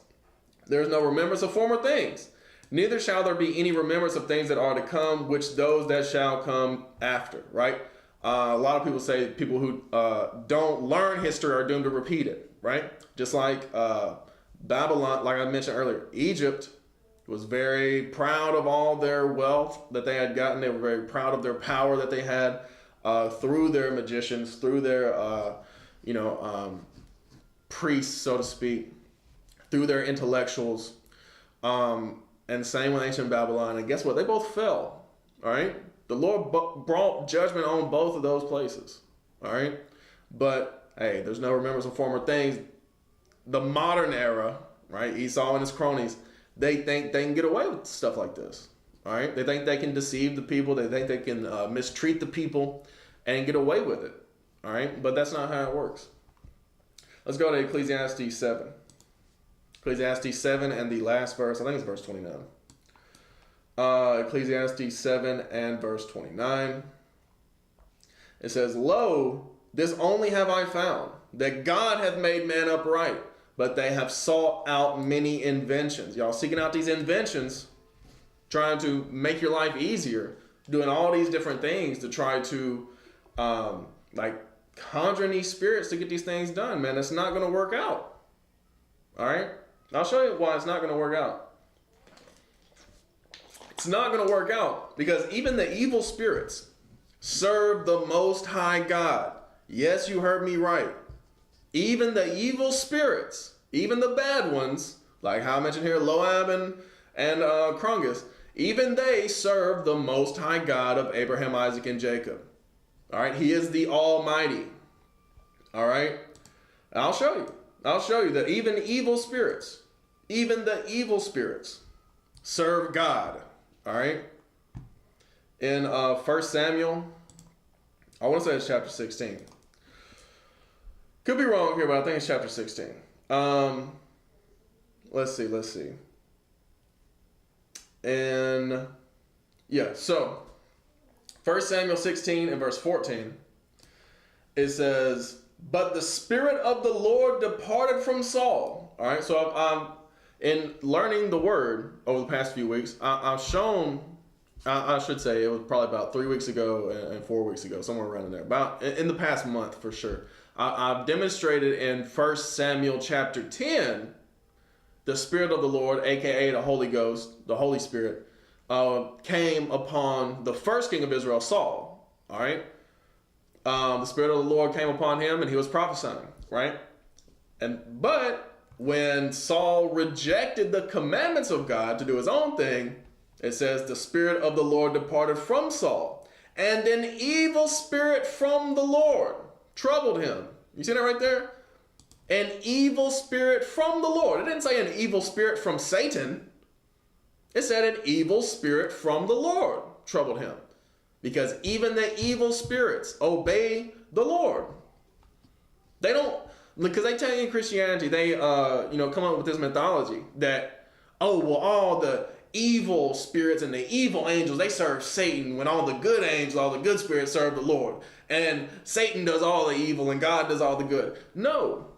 S1: There is no remembrance of former things, neither shall there be any remembrance of things that are to come, which those that shall come after, right? A lot of people say people who don't learn history are doomed to repeat it, right? Just like Babylon, like I mentioned earlier, Egypt was very proud of all their wealth that they had gotten. They were very proud of their power that they had through their magicians, through their, priests, so to speak, through their intellectuals. And same with ancient Babylon. And guess what? They both fell. All right. The Lord brought judgment on both of those places. All right. But hey, there's no remembrance of former things. The modern era, right? Esau and his cronies, they think they can get away with stuff like this. All right. They think they can deceive the people. They think they can mistreat the people and get away with it. All right. But that's not how it works. Let's go to Ecclesiastes 7. Ecclesiastes 7 and the last verse, I think it's verse 29. Ecclesiastes 7 and verse 29. It says, lo, this only have I found, that God hath made man upright, but they have sought out many inventions. Y'all seeking out these inventions, trying to make your life easier, doing all these different things to try to conjuring these spirits to get these things done, man. It's not going to work out. All right. I'll show you why it's not going to work out. It's not going to work out because even the evil spirits serve the Most High God. Yes, you heard me right. Even the evil spirits, even the bad ones, like how I mentioned here, Loab and Krungus, even they serve the Most High God of Abraham, Isaac, and Jacob. All right. He is the Almighty. All right. I'll show you that even the evil spirits serve God. All right. In 1 Samuel, I want to say it's chapter 16. Could be wrong here, but I think it's chapter 16. Let's see. And yeah, so 1 Samuel 16 and verse 14, it says, but the Spirit of the Lord departed from Saul. All right, so in learning the word over the past few weeks, I've shown, I should say, it was probably about 3 weeks ago and 4 weeks ago, somewhere around in there, about in the past month for sure. I've demonstrated in 1 Samuel chapter 10, the Spirit of the Lord, aka the Holy Ghost, the Holy Spirit, came upon the first king of Israel, Saul. All right. The Spirit of the Lord came upon him and he was prophesying, right? But when Saul rejected the commandments of God to do his own thing, it says the Spirit of the Lord departed from Saul, and an evil spirit from the Lord troubled him. You see that right there? an evil spirit from the Lord. It didn't say an evil spirit from Satan. It said an evil spirit from the Lord troubled him. Because even the evil spirits obey the Lord. They don't, because they tell you in Christianity, they come up with this mythology that, oh, well, all the evil spirits and the evil angels, they serve Satan, when all the good angels, all the good spirits serve the Lord. And Satan does all the evil and God does all the good. No,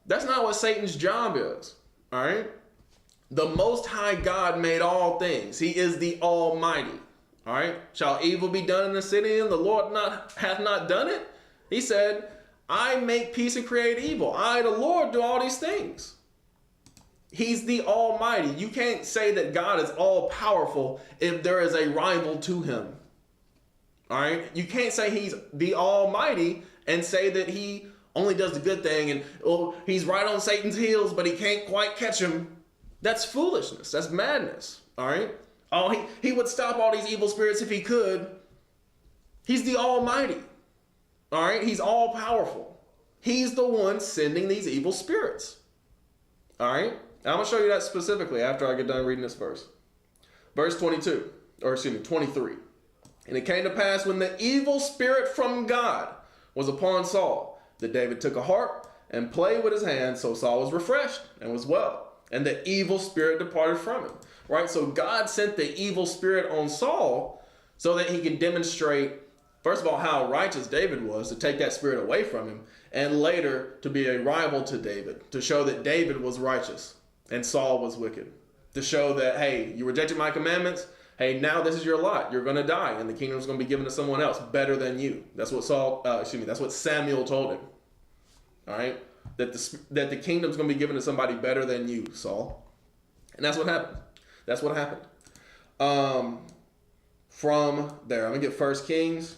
S1: that's not what Satan's job is. All right? The Most High God made all things. He is the Almighty. All right? Shall evil be done in the city and the Lord hath not done it? He said, I make peace and create evil. I, the Lord, do all these things. He's the Almighty. You can't say that God is all powerful if there is a rival to him. All right? You can't say he's the Almighty and say that he only does the good thing and he's right on Satan's heels, but he can't quite catch him. That's foolishness. That's madness. All right? Oh, he would stop all these evil spirits if he could. He's the Almighty. All right? He's all powerful. He's the one sending these evil spirits. All right? I'm going to show you that specifically after I get done reading this verse. Verse 23. And it came to pass when the evil spirit from God was upon Saul, that David took a harp and played with his hands, so Saul was refreshed and was well. And the evil spirit departed from him. Right? So God sent the evil spirit on Saul so that he could demonstrate, first of all, how righteous David was, to take that spirit away from him, and later to be a rival to David, to show that David was righteous and Saul was wicked. To show that, hey, you rejected my commandments. Hey, now this is your lot. You're going to die, and the kingdom is going to be given to someone else better than you. That's what that's what Samuel told him. All right? That the kingdom's going to be given to somebody better than you, Saul. And that's what happened. That's what happened. From there, I'm going to get 1 Kings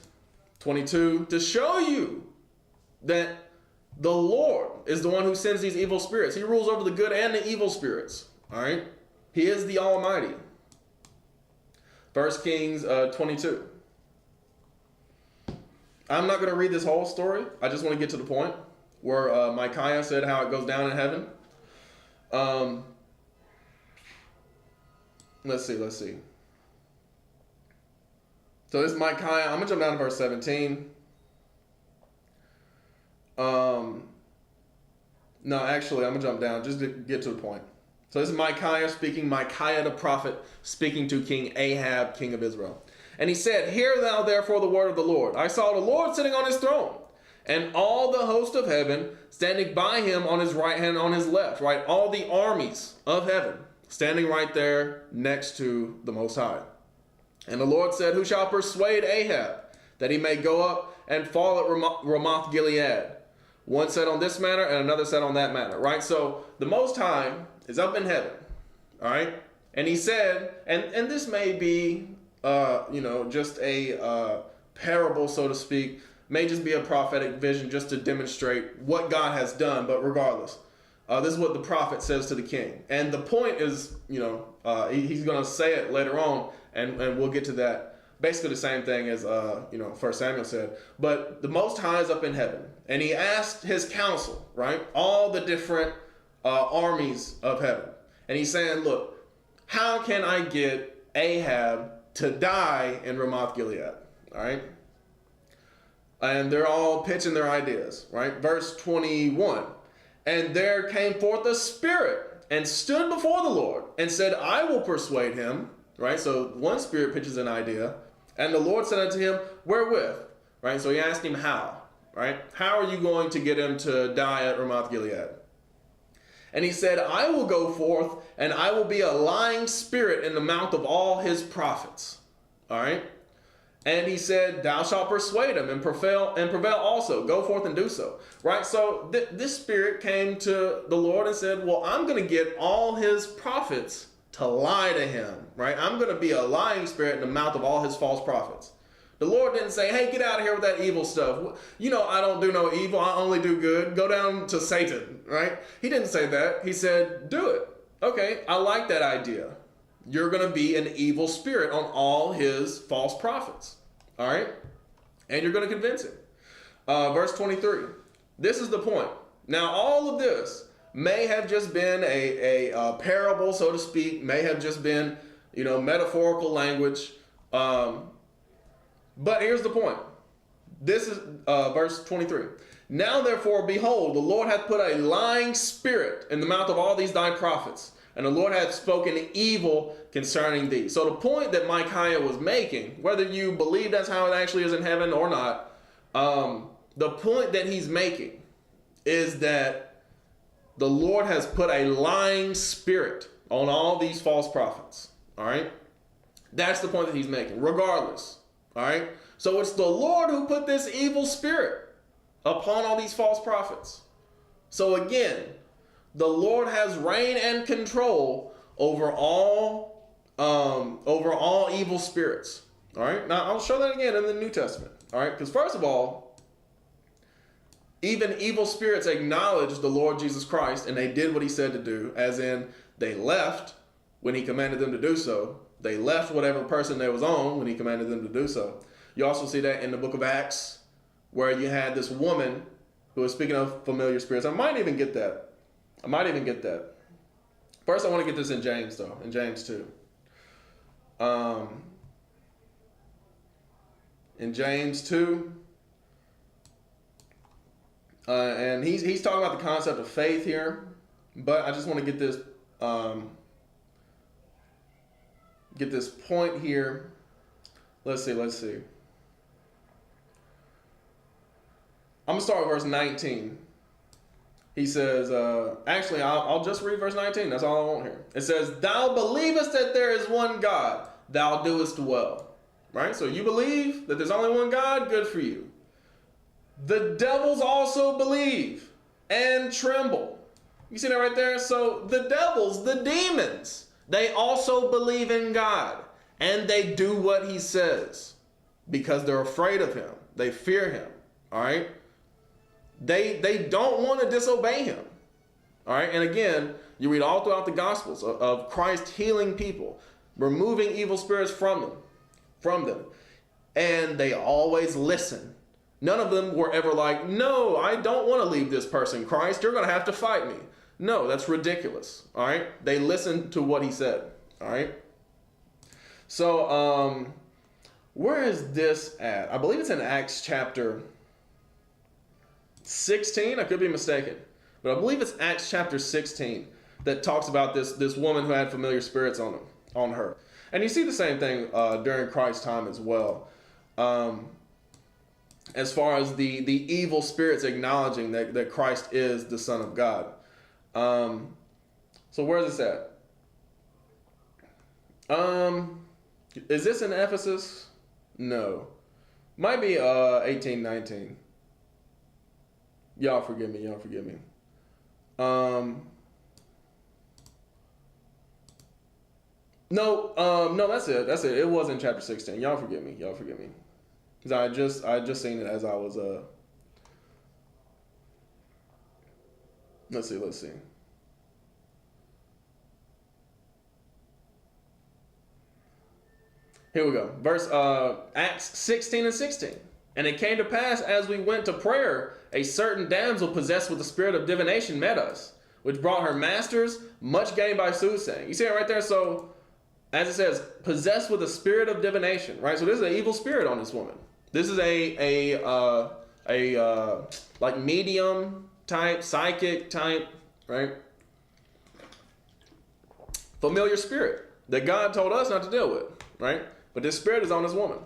S1: 22 to show you that the Lord is the one who sends these evil spirits. He rules over the good and the evil spirits. All right? He is the Almighty. 1 Kings 22. I'm not going to read this whole story. I just want to get to the point where Micaiah said how it goes down in heaven. Let's see. So this is Micaiah. I'm going to jump down to verse 17. No, actually, I'm going to jump down just to get to the point. So this is Micaiah speaking, Micaiah the prophet speaking to King Ahab, king of Israel. And he said, Hear thou therefore the word of the Lord. I saw the Lord sitting on his throne, and all the host of heaven standing by him on his right hand and on his left, right? All the armies of heaven standing right there next to the Most High. And the Lord said, Who shall persuade Ahab that he may go up and fall at Ramoth Gilead? One said on this manner and another said on that manner, right? So the Most High is up in heaven, all right? And he said, and this may be, just a parable, so to speak, may just be a prophetic vision just to demonstrate what God has done, but regardless, this is what the prophet says to the king. And the point is, he's going to say it later on, and we'll get to that. Basically the same thing as, 1 Samuel said. But the Most High is up in heaven, and he asked his council, right, all the different armies of heaven. And he's saying, look, how can I get Ahab to die in Ramoth Gilead? All right. And they're all pitching their ideas, right? Verse 21. And there came forth a spirit and stood before the Lord and said, I will persuade him, right? So one spirit pitches an idea, and the Lord said unto him, wherewith, right? So he asked him how, right? How are you going to get him to die at Ramoth Gilead? And he said, I will go forth and I will be a lying spirit in the mouth of all his prophets. All right. And he said, thou shalt persuade him and prevail also. Go forth and do so. Right. So this spirit came to the Lord and said, well, I'm going to get all his prophets to lie to him. Right. I'm going to be a lying spirit in the mouth of all his false prophets. The Lord didn't say, hey, get out of here with that evil stuff. I don't do no evil. I only do good. Go down to Satan, right? He didn't say that. He said, do it. Okay, I like that idea. You're going to be an evil spirit on all his false prophets, all right? And you're going to convince him. Verse 23. This is the point. Now, all of this may have just been a parable, so to speak, may have just been, metaphorical language. But here's the point. This is verse 23. Now, therefore, behold, the Lord hath put a lying spirit in the mouth of all these thy prophets, and the Lord hath spoken evil concerning thee. So the point that Micaiah was making, whether you believe that's how it actually is in heaven or not, the point that he's making is that the Lord has put a lying spirit on all these false prophets. All right? That's the point that he's making, regardless. All right? So it's the Lord who put this evil spirit upon all these false prophets. So again, the Lord has reign and control over all evil spirits. All right? Now, I'll show that again in the New Testament. All right? Because first of all, even evil spirits acknowledged the Lord Jesus Christ, and they did what he said to do, as in they left when he commanded them to do so. They left whatever person they was on when he commanded them to do so. You also see that in the book of Acts, where you had this woman who was speaking of familiar spirits. I might even get that. First, I want to get this in James, though, in James 2. In James 2, and he's talking about the concept of faith here, but I just want to get this point here. Let's see. I'm going to start with verse 19. He says, actually, I'll just read verse 19. That's all I want here. It says, thou believest that there is one God, thou doest well. Right? So you believe that there's only one God, good for you. The devils also believe and tremble. You see that right there? So the devils, the demons, they also believe in God. And they do what he says because they're afraid of him. They fear him. All right? They don't want to disobey him. All right? And again, you read all throughout the Gospels of Christ healing people, removing evil spirits from them. And they always listen. None of them were ever like, no, I don't want to leave this person, Christ. You're going to have to fight me. No, that's ridiculous. All right? They listened to what he said. All right? So, where is this at? I believe it's in Acts chapter 16. I could be mistaken. But I believe it's Acts chapter 16 that talks about this woman who had familiar spirits on her. And you see the same thing during Christ's time as well. As far as the evil spirits acknowledging that Christ is the Son of God. So where is this at? Is this in Ephesus? No. Might be 18:19. Y'all forgive me. No, that's it. It was in chapter 16. Y'all forgive me. Because I just seen it as I was let's see. Here we go. Verse Acts 16:16. And it came to pass as we went to prayer, a certain damsel possessed with the spirit of divination met us, which brought her masters much gain by soothsaying. You see it right there? So, as it says, possessed with the spirit of divination, right? So this is an evil spirit on this woman. This is a like medium type, psychic type, right? Familiar spirit that God told us not to deal with, right? But this spirit is on this woman,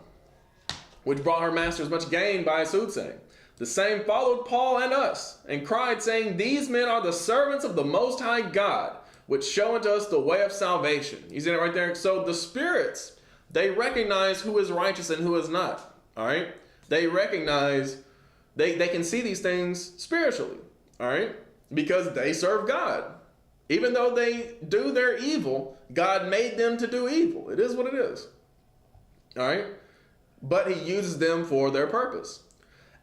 S1: which brought her masters much gain by soothsaying. The same followed Paul and us, and cried, saying, these men are the servants of the Most High God, which show unto us the way of salvation. You see that right there? So the spirits, they recognize who is righteous and who is not. All right? They recognize, they can see these things spiritually. All right? Because they serve God. Even though they do their evil, God made them to do evil. It is what it is. All right? But he uses them for their purpose.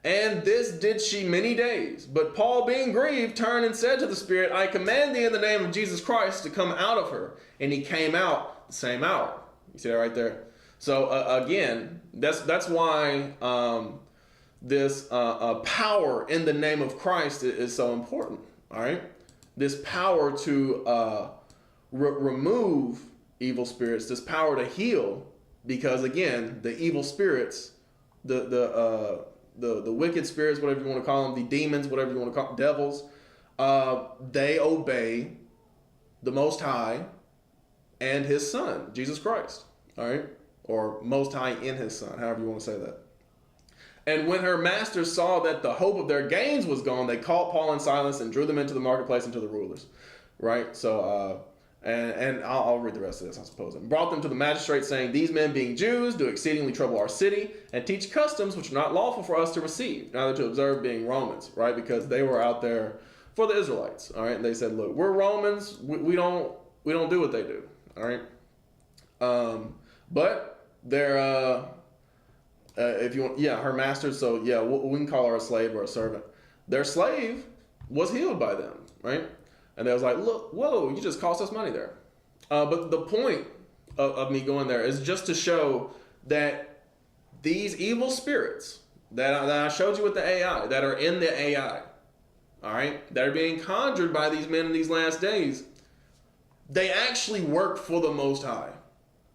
S1: And this did she many days. But Paul, being grieved, turned and said to the spirit, I command thee in the name of Jesus Christ to come out of her. And he came out the same hour. You see that right there? So again, that's why this power in the name of Christ is so important. All right, this power to remove evil spirits, this power to heal, because again, the evil spirits, the wicked spirits, whatever you want to call them, the demons, whatever you want to call them, devils, they obey the Most High and His Son, Jesus Christ. All right, or Most High in His Son, however you want to say that. And when her masters saw that the hope of their gains was gone, they called Paul and Silas and drew them into the marketplace and to the rulers. Right? So, and I'll read the rest of this, I suppose. And brought them to the magistrates, saying, these men, being Jews, do exceedingly trouble our city and teach customs which are not lawful for us to receive, neither to observe, being Romans. Right? Because they were out there for the Israelites. All right? And they said, look, we're Romans. We don't do what they do. All right? But they're... if you want, her master, so yeah, we can call her a slave or a servant. Their slave was healed by them, right? And they was like, look, whoa, you just cost us money there. But the point of me going there is just to show that these evil spirits that I showed you with the AI, that are in the AI, all right, that are being conjured by these men in these last days, they actually work for the Most High,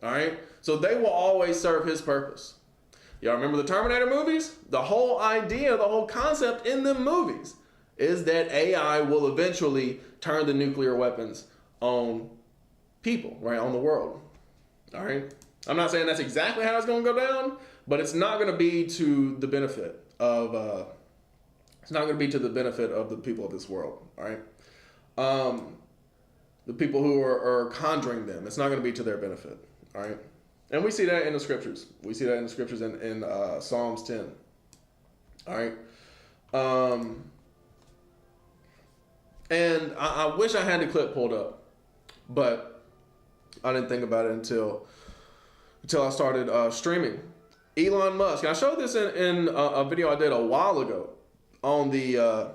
S1: all right? So they will always serve His purpose. Y'all remember the Terminator movies? The whole idea, the whole concept in them movies is that AI will eventually turn the nuclear weapons on people, right? On the world. All right? I'm not saying that's exactly how it's going to go down, but it's not going to be to the benefit of the people of this world, all right? The people who are conjuring them, it's not going to be to their benefit, all right? And we see that in the scriptures. We see that in the scriptures in Psalms 10. All right. And I wish I had the clip pulled up, but I didn't think about it until I started streaming. Elon Musk. And I showed this in a video I did a while ago on the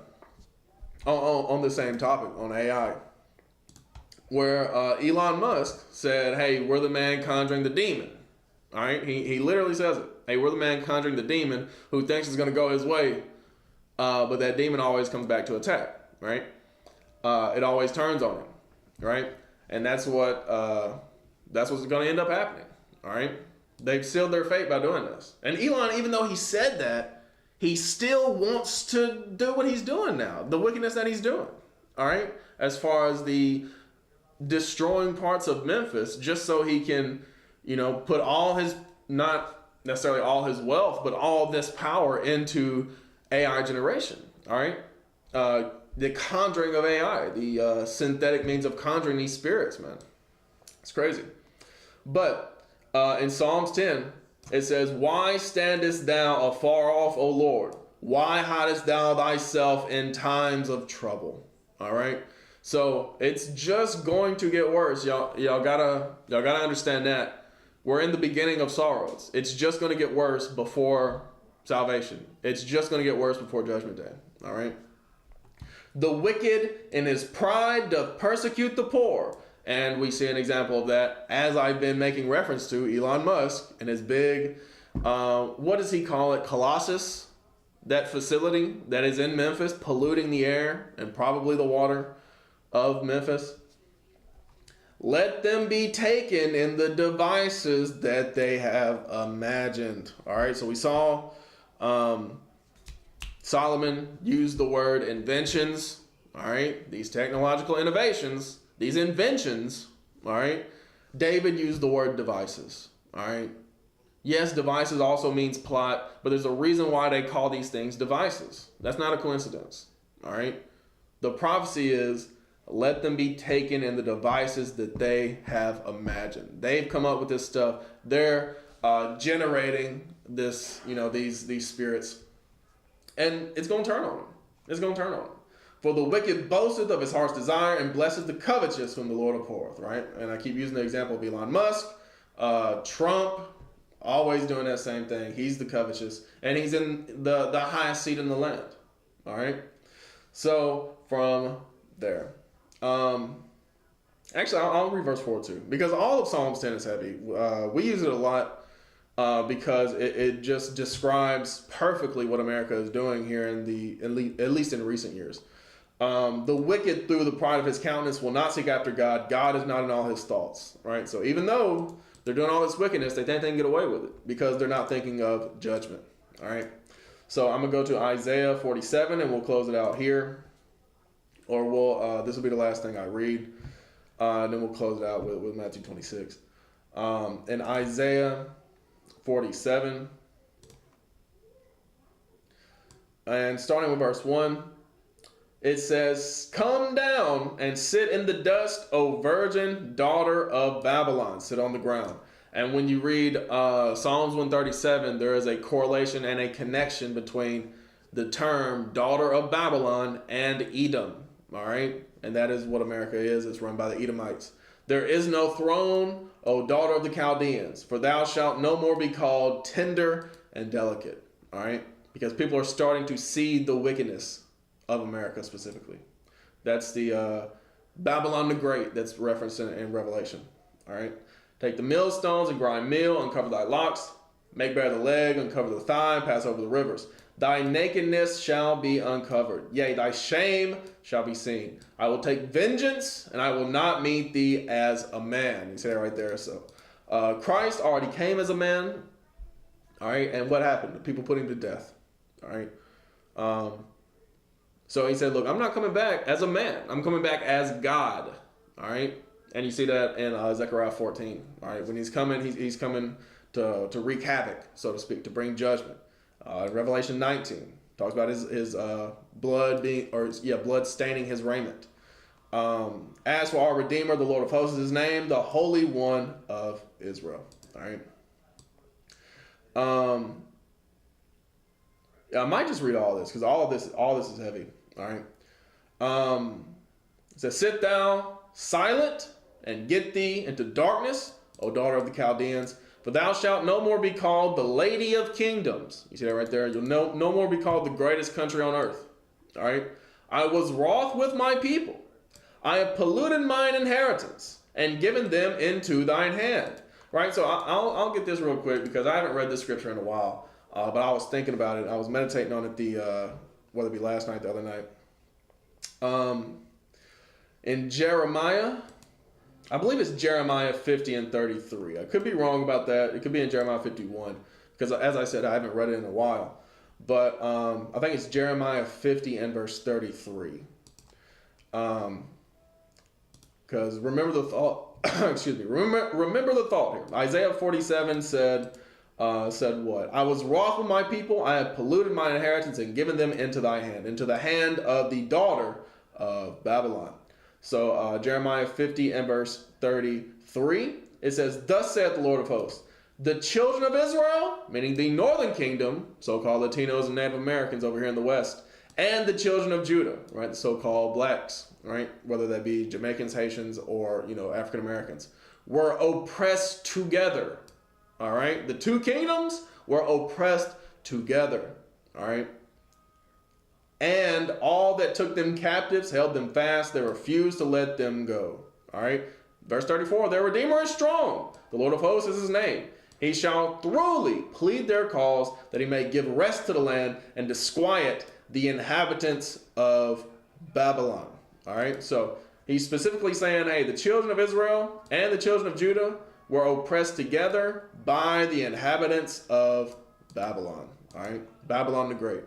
S1: same topic on AI. Where Elon Musk said, hey, we're the man conjuring the demon. All right? He literally says it. Hey, we're the man conjuring the demon who thinks it's going to go his way, but that demon always comes back to attack, right? It always turns on him, right? And that's what's going to end up happening, all right? They've sealed their fate by doing this. And Elon, even though he said that, he still wants to do what he's doing now, the wickedness that he's doing, all right? As far as the destroying parts of Memphis, just so he can, put all his, not necessarily all his wealth, but all this power into AI generation. All right. The conjuring of AI, the synthetic means of conjuring these spirits, man. It's crazy. But in Psalms 10, it says, why standest thou afar off, O Lord? Why hidest thou thyself in times of trouble? All right. So it's just going to get worse. Y'all gotta understand that. We're in the beginning of sorrows. It's just going to get worse before salvation. It's just going to get worse before judgment day. All right. The wicked in his pride doth persecute the poor. And we see an example of that, as I've been making reference to Elon Musk and his big, what does he call it? Colossus, that facility that is in Memphis, polluting the air and probably the water of Memphis. Let them be taken in the devices that they have imagined. All right, so we saw Solomon use the word inventions. All right, these technological innovations, these inventions. All right, David used the word devices. All right, yes, devices also means plot, but there's a reason why they call these things devices. That's not a coincidence. All right, the prophecy is, let them be taken in the devices that they have imagined. They've come up with this stuff. They're generating this, these spirits. And it's going to turn on them. It's going to turn on them. For the wicked boasteth of his heart's desire and blesseth the covetous whom the Lord abhorreth, right? And I keep using the example of Elon Musk, Trump, always doing that same thing. He's the covetous. And he's in the highest seat in the land. All right? So from there. Actually, I'll reverse forward too, because all of Psalms 10 is heavy. We use it a lot because it just describes perfectly what America is doing here at least in recent years. The wicked through the pride of his countenance will not seek after God. God is not in all his thoughts, right? So even though they're doing all this wickedness, they think they can get away with it because they're not thinking of judgment, all right? So I'm going to go to Isaiah 47 and we'll close it out here. Or this will be the last thing I read. And then we'll close it out with Matthew 26. In Isaiah 47, and starting with verse 1, it says, "Come down and sit in the dust, O virgin daughter of Babylon." Sit on the ground. And when you read Psalms 137, there is a correlation and a connection between the term daughter of Babylon and Edom. All right? And that is what America is. It's run by the Edomites. "There is no throne, O daughter of the Chaldeans, for thou shalt no more be called tender and delicate." All right? Because people are starting to see the wickedness of America specifically. That's the Babylon the Great that's referenced in Revelation. All right? "Take the millstones and grind meal, uncover thy locks, make bare the leg, uncover the thigh, pass over the rivers. Thy nakedness shall be uncovered, yea, thy shame shall be seen. I will take vengeance, and I will not meet thee as a man." You see that right there. So Christ already came as a man. All right, and what happened? The people put him to death. All right. So he said, look, I'm not coming back as a man. I'm coming back as God. All right. And you see that in Zechariah 14. All right. When he's coming, he's coming to wreak havoc, so to speak, to bring judgment. Revelation 19 talks about his blood blood staining his raiment. As for our Redeemer, the Lord of hosts is his name, the Holy One of Israel. All right. I might just read all this because all this is heavy. All right. It says, "Sit thou silent and get thee into darkness, O daughter of the Chaldeans, for thou shalt no more be called the Lady of Kingdoms." You see that right there? You'll no more be called the greatest country on earth. All right. "I was wroth with my people. I have polluted mine inheritance and given them into thine hand." Right. So I'll get this real quick because I haven't read this scripture in a while. But I was thinking about it. I was meditating on it whether it be last night, the other night. In Jeremiah, I believe it's Jeremiah 50 and 33. I could be wrong about that. It could be in Jeremiah 51 because, as I said, I haven't read it in a while. But I think it's Jeremiah 50 and verse 33. Because remember the thought. Excuse me. Remember the thought here. Isaiah 47 said what? "I was wroth with my people. I have polluted mine inheritance and given them into thy hand, into the hand of the daughter of Babylon." So Jeremiah 50 and verse 33, it says, "Thus saith the Lord of hosts, the children of Israel," meaning the northern kingdom, so-called Latinos and Native Americans over here in the West, "and the children of Judah," right, the so-called blacks, right, whether that be Jamaicans, Haitians, or African Americans, "were oppressed together." All right, the two kingdoms were oppressed together. All right. "And all that took them captives held them fast. They refused to let them go." All right. Verse 34, "Their Redeemer is strong. The Lord of hosts is his name. He shall thoroughly plead their cause, that he may give rest to the land and disquiet the inhabitants of Babylon." All right. So he's specifically saying, hey, the children of Israel and the children of Judah were oppressed together by the inhabitants of Babylon. All right. Babylon the Great.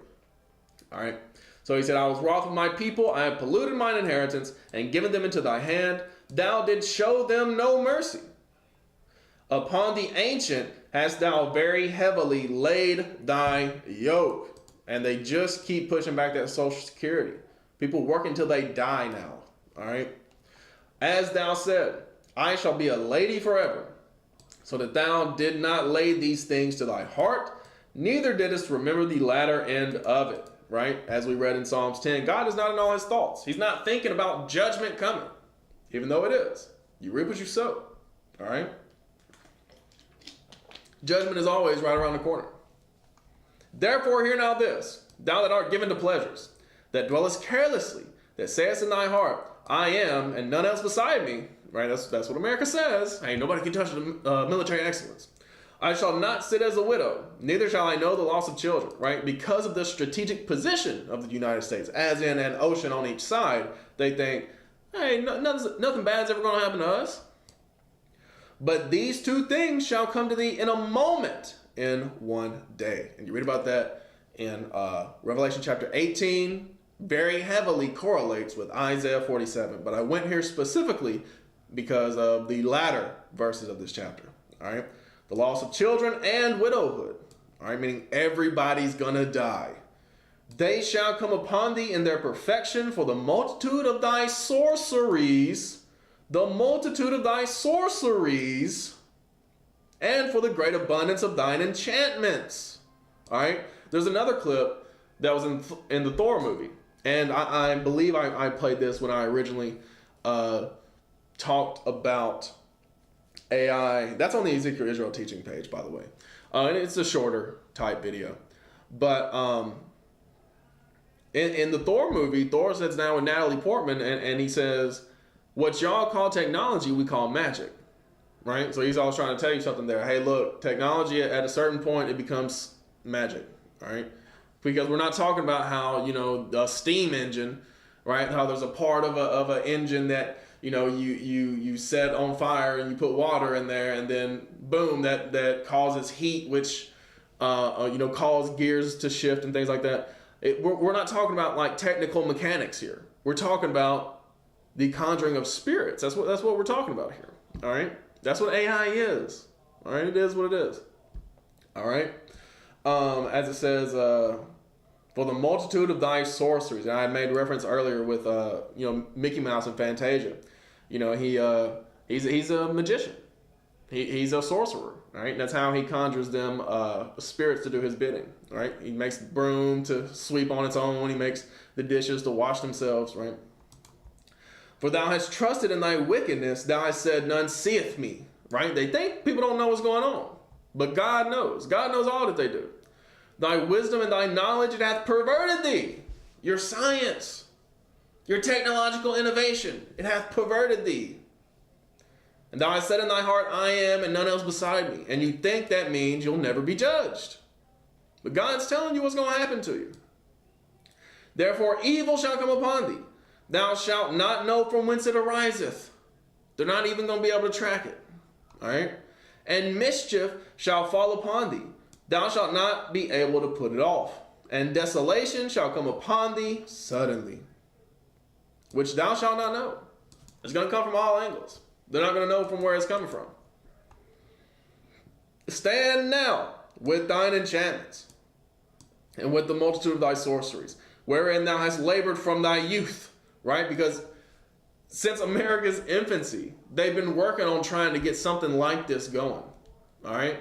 S1: All right. So he said, "I was wroth with my people. I have polluted mine inheritance and given them into thy hand. Thou didst show them no mercy. Upon the ancient hast thou very heavily laid thy yoke." And they just keep pushing back that Social Security. People work until they die now. All right. "As thou said, I shall be a lady forever, so that thou did not lay these things to thy heart, neither didst remember the latter end of it." Right? As we read in Psalms 10, God is not in all his thoughts. He's not thinking about judgment coming, even though it is. You reap what you sow. All right? Judgment is always right around the corner. "Therefore hear now this, thou that art given to pleasures, that dwellest carelessly, that sayest in thy heart, I am, and none else beside me." Right? That's what America says. Hey, nobody can touch the military excellence. I shall not sit as a widow, neither shall I know the loss of children, right? Because of the strategic position of the United States, as in an ocean on each side, they think, hey, nothing bad's ever going to happen to us. But these two things shall come to thee in a moment, in one day. And you read about that in Revelation chapter 18, very heavily correlates with Isaiah 47. But I went here specifically because of the latter verses of this chapter, all right? The loss of children and widowhood, all right, meaning everybody's gonna die. They shall come upon thee in their perfection, for the multitude of thy sorceries, and for the great abundance of thine enchantments. All right, there's another clip that was in the Thor movie, and I believe I played this when I originally talked about AI. That's on the Ezekiel Israel teaching page, by the way. And it's a shorter type video. But in the Thor movie, Thor sits down with Natalie Portman and he says, what y'all call technology, we call magic. Right? So he's always trying to tell you something there. Hey, look, technology at a certain point, it becomes magic. Right? Because we're not talking about how, a steam engine, right? How there's a part of an engine that, you set on fire and you put water in there and then boom, that causes heat, which, cause gears to shift and things like that. We're not talking about like technical mechanics here. We're talking about the conjuring of spirits. That's what we're talking about here. All right. That's what AI is. All right. It is what it is. All right. As it says, for the multitude of thy sorceries. And I had made reference earlier with, Mickey Mouse and Fantasia. He's a magician. He's a sorcerer, right? That's how he conjures them spirits to do his bidding, right? He makes the broom to sweep on its own. He makes the dishes to wash themselves, right? For thou hast trusted in thy wickedness. Thou hast said, none seeth me, right? They think people don't know what's going on, but God knows. God knows all that they do. Thy wisdom and thy knowledge, it hath perverted thee. Your science, your technological innovation, it hath perverted thee. And thou hast said in thy heart, I am, and none else beside me. And you think that means you'll never be judged. But God's telling you what's going to happen to you. Therefore evil shall come upon thee. Thou shalt not know from whence it ariseth. They're not even going to be able to track it. All right? And mischief shall fall upon thee. Thou shalt not be able to put it off. And desolation shall come upon thee suddenly, which thou shalt not know. It's going to come from all angles. They're not going to know from where it's coming from. Stand now with thine enchantments, and with the multitude of thy sorceries, wherein thou hast labored from thy youth. Right? Because since America's infancy, they've been working on trying to get something like this going. All right?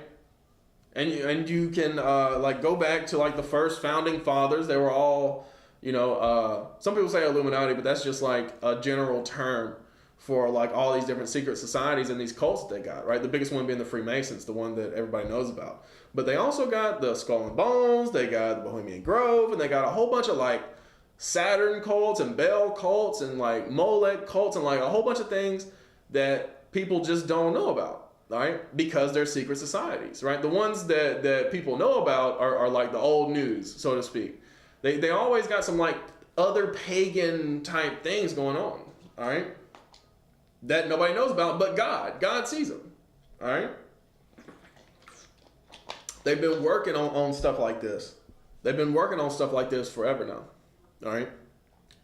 S1: And you can go back to like the first founding fathers. They were all, some people say Illuminati, but that's just like a general term for like all these different secret societies and these cults that they got, right? The biggest one being the Freemasons, the one that everybody knows about. But they also got the Skull and Bones, they got the Bohemian Grove, and they got a whole bunch of like Saturn cults and Bell cults and like Molech cults and like a whole bunch of things that people just don't know about, right? Because they're secret societies, right? The ones that people know about are like the old news, so to speak. They always got some like other pagan type things going on, all right? That nobody knows about but God. God sees them, all right? They've been working on stuff like this. They've been working on stuff like this forever now. All right,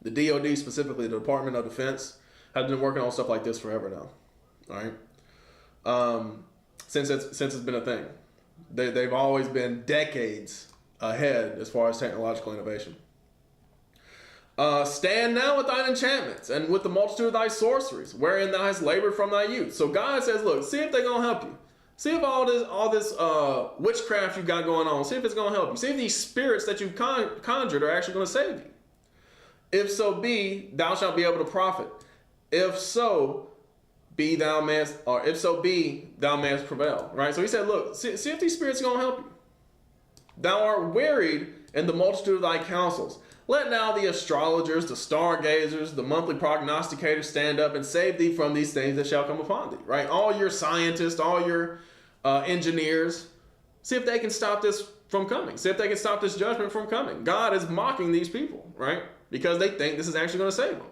S1: the DOD specifically, the Department of Defense, has been working on stuff like this forever now. All right, since it's been a thing, they've always been decades ahead as far as technological innovation. Stand now with thine enchantments and with the multitude of thy sorceries, wherein thou hast labored from thy youth. So God says, look, see if they're gonna help you. See if all this witchcraft you got going on. See if it's gonna help you. See if these spirits that you've conjured are actually gonna save you. If so be, thou shalt be able to profit. If so be, thou mayest prevail. Right? So he said, look, see if these spirits are going to help you. Thou art wearied in the multitude of thy counsels. Let now the astrologers, the stargazers, the monthly prognosticators stand up and save thee from these things that shall come upon thee. Right? All your scientists, all your engineers. See if they can stop this from coming. See if they can stop this judgment from coming. God is mocking these people, right? Because they think this is actually going to save them.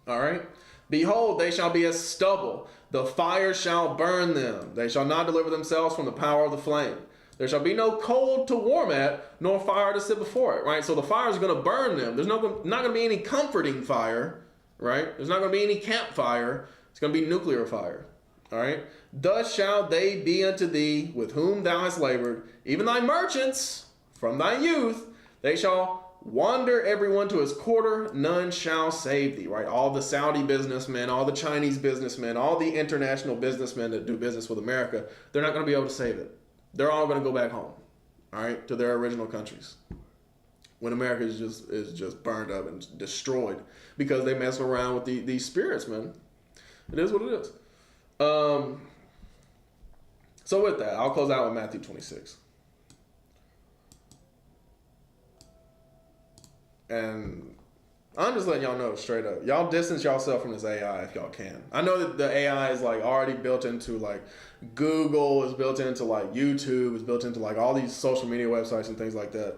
S1: All right? Behold, they shall be as stubble. The fire shall burn them. They shall not deliver themselves from the power of the flame. There shall be no cold to warm at, nor fire to sit before it, right? So the fire is going to burn them. There's not going to be any comforting fire, right? There's not going to be any campfire. It's going to be nuclear fire, all right? Thus shall they be unto thee with whom thou hast labored, even thy merchants from thy youth. They shall wander everyone to his quarter, none shall save thee, right? All the Saudi businessmen, all the Chinese businessmen, all the international businessmen that do business with America, they're not going to be able to save it. They're all going to go back home, all right, to their original countries. When America is just burned up and destroyed because they mess around with these spirits, man. It is what it is. So with that, I'll close out with Matthew 26. And I'm just letting y'all know straight up. Y'all distance yourself from this AI if y'all can. I know that the AI is like already built into like Google, is built into like YouTube, is built into like all these social media websites and things like that.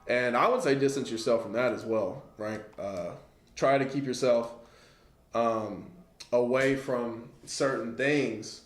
S1: And I would say distance yourself from that as well, right? Try to keep yourself away from certain things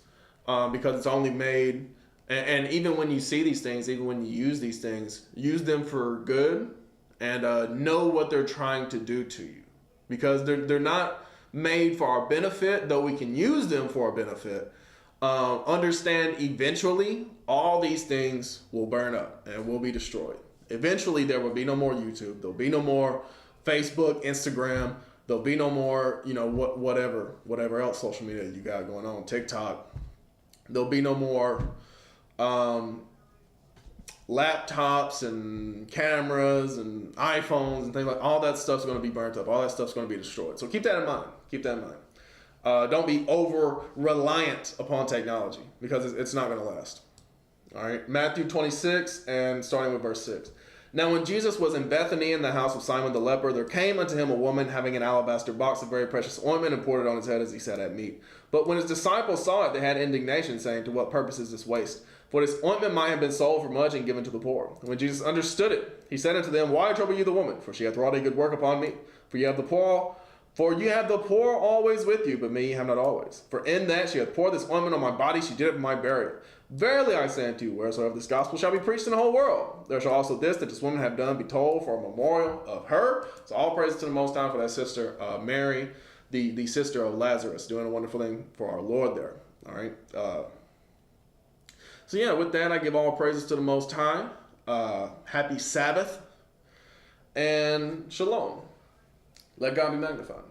S1: because it's only made, and even when you see these things, even when you use these things, use them for good. And know what they're trying to do to you, because they're not made for our benefit, though we can use them for our benefit. Understand eventually all these things will burn up and will be destroyed. Eventually there will be no more YouTube. There'll be no more Facebook, Instagram. There'll be no more, whatever else social media you got going on, TikTok. There'll be no more laptops and cameras and iPhones and things like all that stuff's going to be burnt up. All that stuff's going to be destroyed. So keep that in mind. Keep that in mind. Don't be over reliant upon technology because it's not going to last. All right. Matthew 26 and starting with verse 6. Now when Jesus was in Bethany in the house of Simon the leper, there came unto him a woman having an alabaster box of very precious ointment and poured it on his head as he sat at meat. But when his disciples saw it, they had indignation, saying, to what purpose is this waste? For this ointment might have been sold for much and given to the poor. When Jesus understood it, he said unto them, why trouble you the woman? For she hath wrought a good work upon me. For you have the poor always with you, but me you have not always. For in that she hath poured this ointment on my body, she did it for my burial. Verily I say unto you, wheresoever this gospel shall be preached in the whole world, there shall also that this woman have done be told for a memorial of her. So all praise to the Most High for that sister Mary, the sister of Lazarus, doing a wonderful thing for our Lord there. All right. So yeah, with that, I give all praises to the Most High. Happy Sabbath and shalom. Let God be magnified.